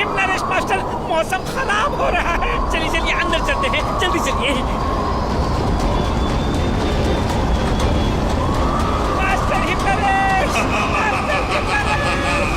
Naresh master, मौसम खराब हो रहा है। चलिए चलिए अंदर चलते हैं, जल्दी चलिए। Master Himnaresh, master Himnaresh.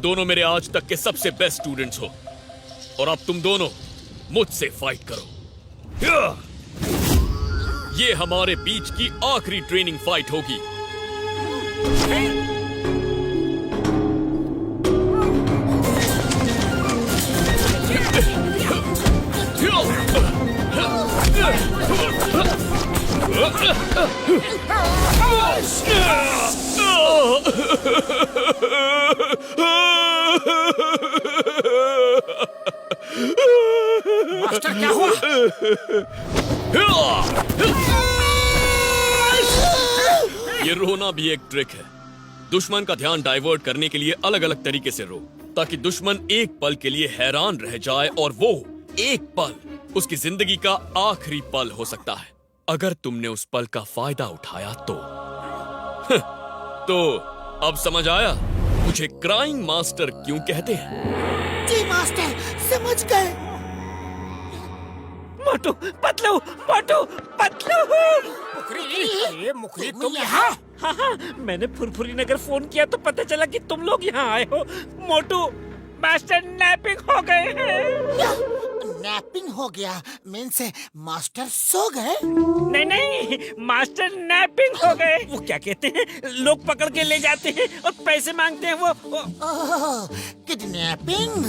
दोनों मेरे आज तक के सबसे बेस्ट स्टूडेंट्स हो और अब तुम दोनों मुझसे फाइट करो। ये हमारे बीच की आखिरी ट्रेनिंग फाइट होगी। मास्टर क्या हुआ? ये रोना भी एक ट्रिक है। दुश्मन का ध्यान डाइवर्ट करने के लिए अलग अलग तरीके से रो, ताकि दुश्मन एक पल के लिए हैरान रह जाए और वो एक पल उसकी जिंदगी का आखिरी पल हो सकता है। अगर तुमने उस पल का फायदा उठाया तो अब समझ आया मुझे क्राइंग मास्टर क्यों कहते हैं। जी मास्टर, समझ गए। मोटू पतलू, मोटू पतलू। ये मुखरी तुम यहाँ? हाँ हाँ, मैंने फुरफुरी नगर फोन किया तो पता चला कि तुम लोग यहाँ आए हो। मोटू, मास्टर नैपिंग हो गए हैं। नैपिंग हो गया मीन्स मास्टर सो गए? नहीं नहीं, मास्टर नैपिंग हो गए। वो क्या कहते हैं, लोग पकड़ के ले जाते हैं और पैसे मांगते हैं वो। ओह, किडनैपिंग।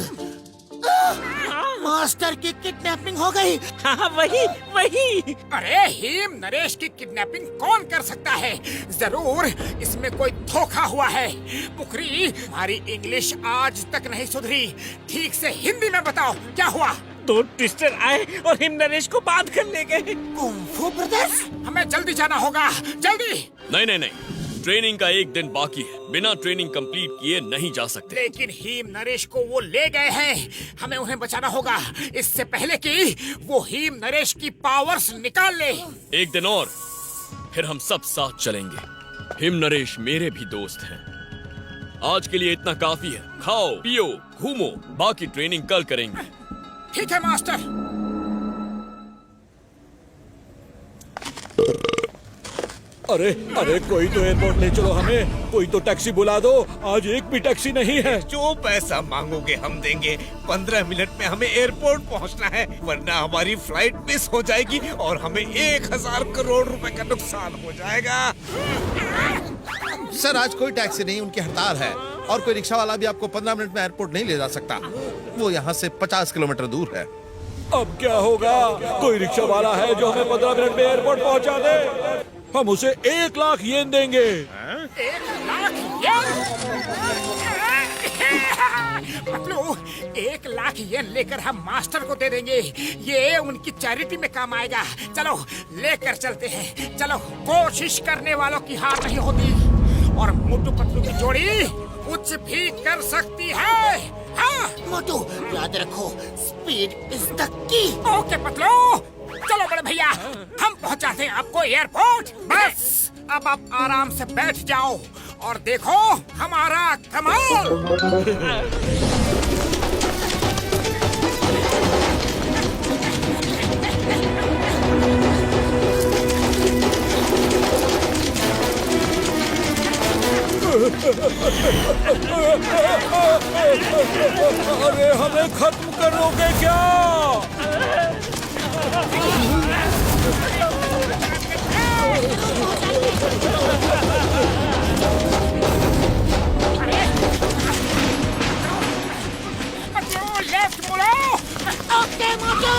मास्टर की किडनैपिंग हो गई। हाँ वही वही। अरे हिम नरेश की किडनैपिंग कौन कर सकता है? जरूर इसमें कोई धोखा हुआ है। पुखरी, हमारी इंग्लिश आज तक नहीं सुधरी। ठीक से हिंदी में बताओ क्या हुआ? दो ट्विस्टर आए और हिम नरेश को बांध कर ले गए। Kung fu brothers? हमें जल्दी जाना होगा, जल्दी। नहीं नहीं नहीं, ट्रेनिंग का एक दिन बाकी है। बिना ट्रेनिंग कंप्लीट किए नहीं जा सकते। लेकिन हिम नरेश को वो ले गए हैं। हमें उन्हें बचाना होगा इससे पहले कि वो हिम नरेश की पावर्स निकाल ले। एक दिन और फिर हम सब साथ चलेंगे। हिम नरेश मेरे भी दोस्त हैं। आज के लिए इतना काफी है। खाओ पियो घूमो, बाकी ट्रेनिंग कल करेंगे। ठीक है मास्टर। अरे अरे, कोई तो एयरपोर्ट ले चलो हमें। कोई तो टैक्सी बुला दो, आज एक भी टैक्सी नहीं है। जो पैसा मांगोगे हम देंगे। 15 मिनट में हमें एयरपोर्ट पहुंचना है, वरना हमारी फ्लाइट मिस हो जाएगी और हमें 1000 करोड़ रुपए का नुकसान हो जाएगा। सर आज कोई टैक्सी नहीं, उनकी हड़ताल है और कोई रिक्शा वाला भी आपको 15 मिनट में एयरपोर्ट नहीं ले जा सकता। वो यहाँ से 50 किलोमीटर दूर है। अब क्या होगा? कोई रिक्शा वाला है जो हमें 15 मिनट में एयरपोर्ट पहुंचा दे? हम उसे 1 लाख येन देंगे। 1 लाख येन? पतलू, 1 लाख येन लेकर हम मास्टर को दे देंगे। ये उनकी चैरिटी में काम आएगा। चलो लेकर चलते हैं। चलो, कोशिश करने वालों की हार नहीं होती और मोटू पतलू की जोड़ी कुछ भी कर सकती है। हाँ मोटू, याद रखो, स्पीड इज द की। ओके पतलू, चलो बड़े भैया, हम पहुंचाते हैं आपको एयरपोर्ट। बस अब आप आराम से बैठ जाओ और देखो हमारा कमाल। अरे हमें खत्म करोगे क्या? लेफ्ट मुड़ो। ओके मोटू।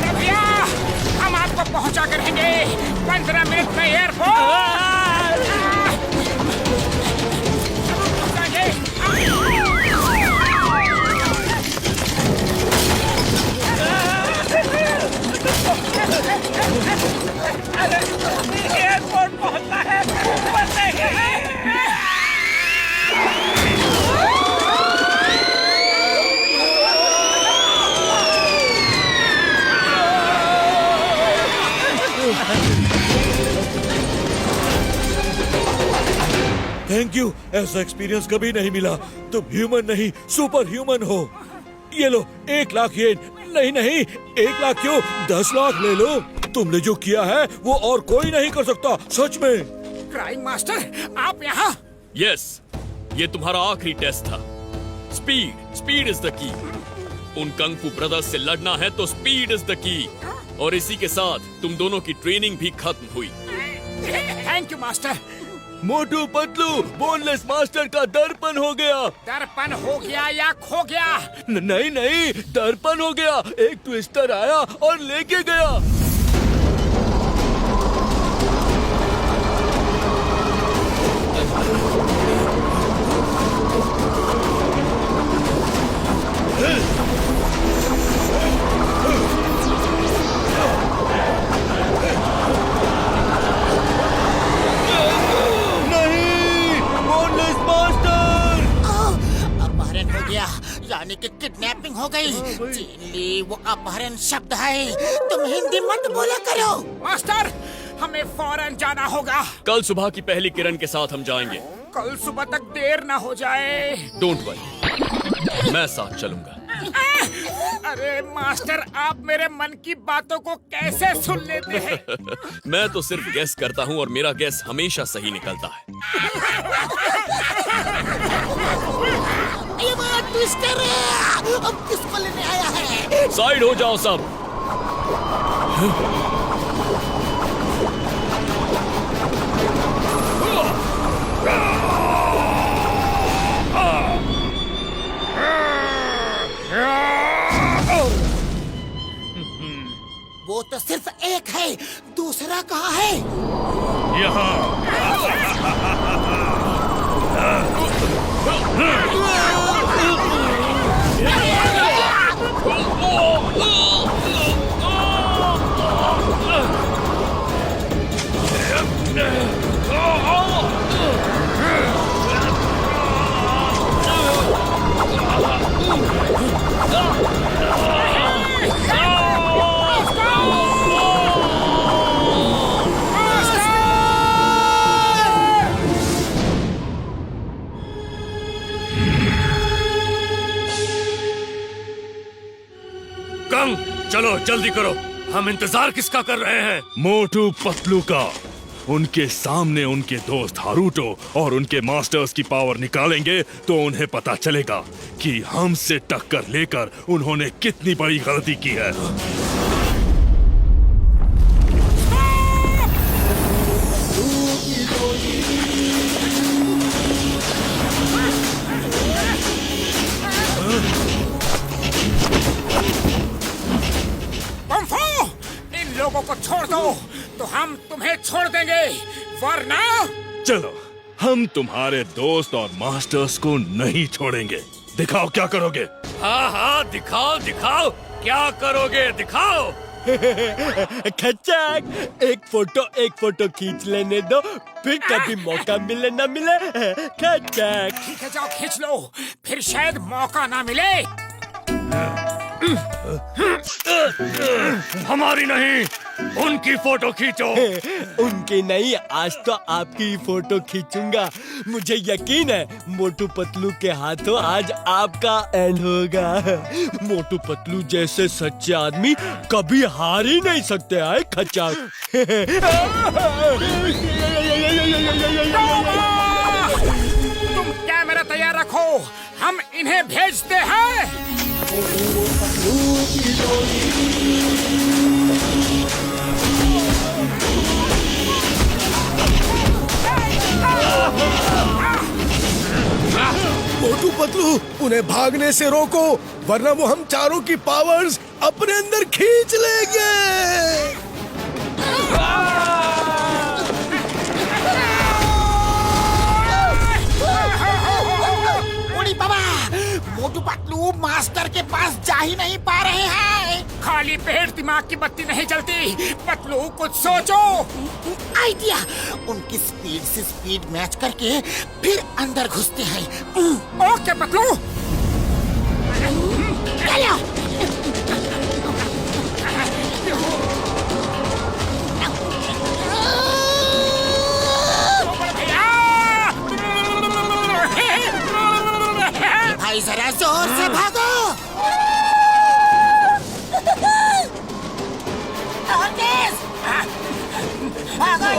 भैया, हम आपको पहुंचा कर रहेंगे 15 मिनट में एयरपोर्ट। एयरपोर्ट पहुंचना है। थैंक यू, ऐसा एक्सपीरियंस कभी नहीं मिला। तुम ह्यूमन नहीं, सुपर ह्यूमन हो। ये लो 1 लाख येन। नहीं नहीं, 1 लाख क्यों, 10 लाख ले लो। तुमने जो किया है वो और कोई नहीं कर सकता, सच में। क्राइंग मास्टर, आप यहाँ? यस, ये तुम्हारा आखिरी टेस्ट था। स्पीड इज द की। उन कंग फू ब्रदर्स से लड़ना है तो स्पीड इज द की। और इसी के साथ तुम दोनों की ट्रेनिंग भी खत्म हुई। Thank you master. Motu Patlu, boneless master का दर्पण हो गया। दर्पण हो गया या खो गया? नहीं, दर्पण हो गया। एक ट्विस्टर आया और लेके गया। अपहरण हो गया, यानी कि किडनैपिंग हो गई। चीन ली, वो अपहरण शब्द है। तुम हिंदी मत बोला करो। मास्टर, हमें फौरन जाना होगा। कल सुबह की पहली किरण के साथ हम जाएंगे। कल सुबह तक देर ना हो जाए। डोंट वरी, मैं साथ चलूंगा। अरे मास्टर, आप मेरे मन की बातों को कैसे सुन लेते हैं? मैं तो सिर्फ गेस करता हूँ और मेरा गेस हमेशा सही निकलता है। ये बात ट्विस्टर है। अब किसको लेने आया है? साइड हो जाओ सब। वो तो सिर्फ एक है, दूसरा कहाँ है? कंग, चलो जल्दी करो। हम इंतजार किसका कर रहे हैं? मोटू पतलू का। उनके सामने उनके दोस्त हारूटो और उनके मास्टर्स की पावर निकालेंगे तो उन्हें पता चलेगा कि हमसे टक्कर लेकर उन्होंने कितनी बड़ी गलती की है। इन लोगों को छोड़ दो तो हम तुम्हें छोड़ देंगे, वरना चलो, हम तुम्हारे दोस्त और मास्टर्स को नहीं छोड़ेंगे। दिखाओ क्या करोगे। हाँ, दिखाओ क्या करोगे, दिखाओ। खच्चक, एक फोटो खींच लेने दो, फिर कभी मौका मिले ना मिले। खच्चक, ठीक है, जाओ खींच लो, फिर शायद मौका ना मिले। हमारी नहीं, उनकी फोटो खींचो। उनकी नहीं, आज तो आपकी फोटो खींचूंगा। मुझे यकीन है मोटू पतलू के हाथों आज आपका एंड होगा। मोटू पतलू जैसे सच्चे आदमी कभी हार ही नहीं सकते हैं खच्चक। तुम कैमरा तैयार रखो, हम इन्हें भेजते हैं। मोटू पतलू, उन्हें भागने से रोको, वरना वो हम चारों की पावर्स अपने अंदर खींच लेंगे। उड़ी बाबा, मोटू पतलू मास्टर के पास जा ही नहीं पा रहे हैं। खाली पेट दिमाग की बत्ती नहीं जलती। पतलू, कुछ सोचो। आइडिया, उनकी स्पीड से स्पीड मैच करके फिर अंदर घुसते हैं। ओके पतलू। चलो। भाई जरा जोर से भागो। भागो।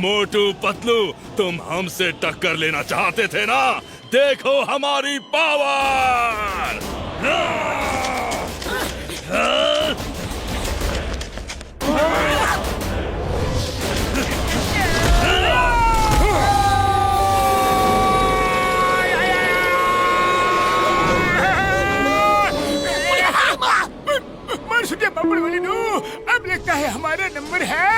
मोटू पतलू, तुम हमसे टक्कर लेना चाहते थे ना? देखो हमारी पावर! मार सुनिए पापड़ वाले नो, अब लगता है हमारा नंबर है।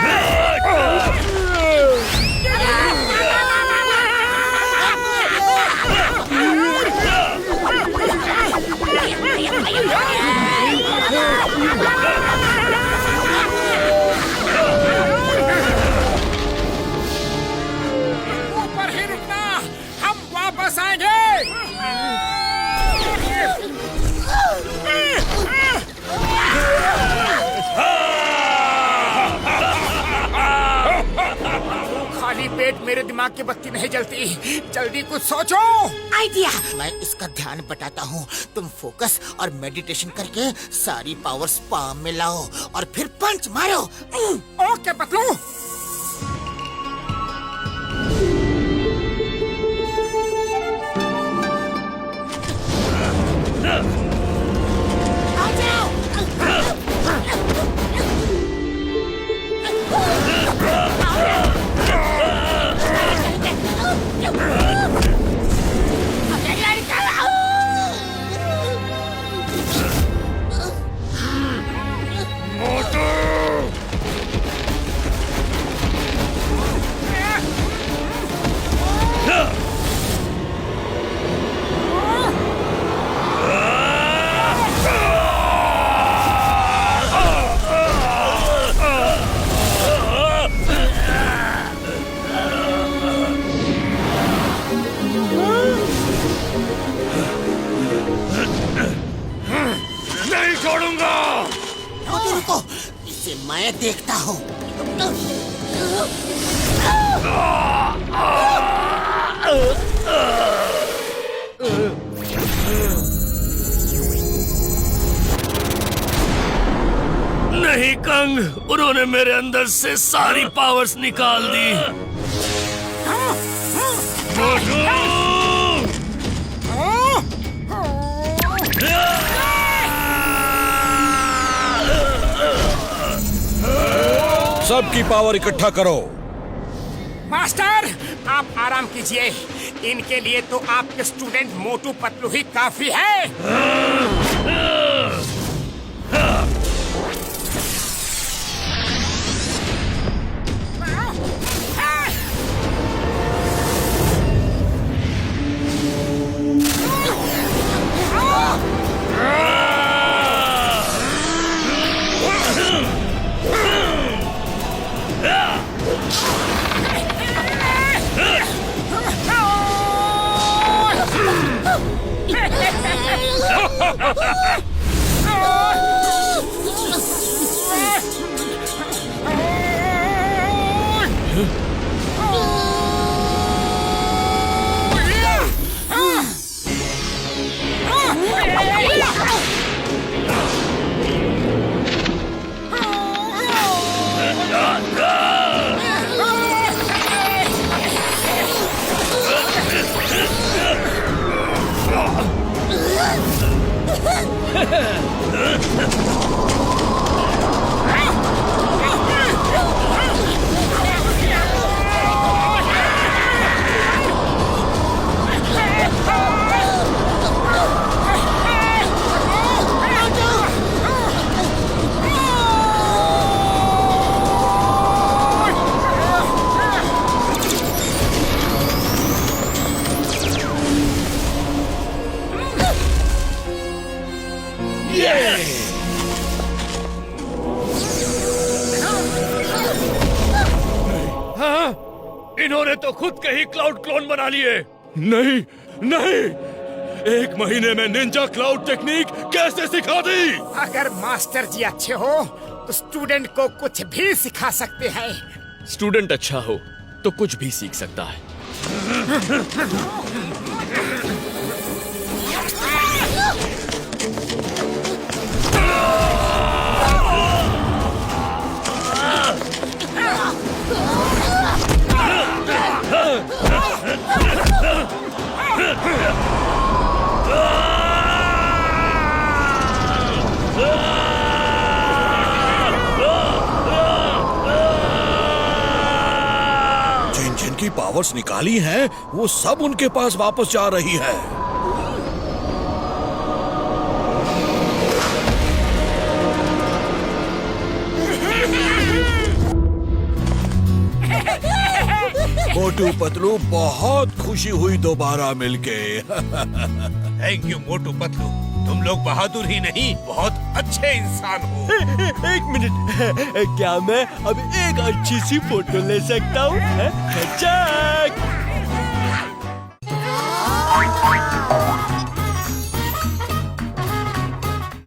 ऊपर ही रुकना, हम वापस आएंगे। खाली पेट मेरे दिमाग की बत्ती नहीं जलती, जल्दी कुछ सोचो। आइडिया, मैं इसका ध्यान बटाता हूँ, तुम फोकस और मेडिटेशन करके सारी पावर्स पाम में लाओ और फिर पंच मारो। ओके पतलू। आ जाओ। नहीं छोड़ूंगा। रुको, इसे मैं देखता हूँ। नहीं कंग, उन्होंने मेरे अंदर से सारी पावर्स निकाल दी। सबकी पावर इकट्ठा करो। मास्टर, आप आराम कीजिए, इनके लिए तो आपके स्टूडेंट मोटू पतलू ही काफी है। इन्होंने तो खुद के ही क्लाउड क्लोन बना लिए। नहीं नहीं, 1 महीने में निंजा क्लाउड टेक्निक कैसे सिखा दी? अगर मास्टर जी अच्छे हो तो स्टूडेंट को कुछ भी सिखा सकते हैं। स्टूडेंट अच्छा हो तो कुछ भी सीख सकता है। जिन जिन की पावर्स निकाली हैं, वो सब उनके पास वापस जा रही है। मोटू पतलू, बहुत खुशी हुई दोबारा मिलके। थैंक यू मोटू पतलू, तुम लोग बहादुर ही नहीं बहुत अच्छे इंसान हो। एक मिनट, क्या मैं अब एक अच्छी सी फोटो ले सकता हूँ? खचाक!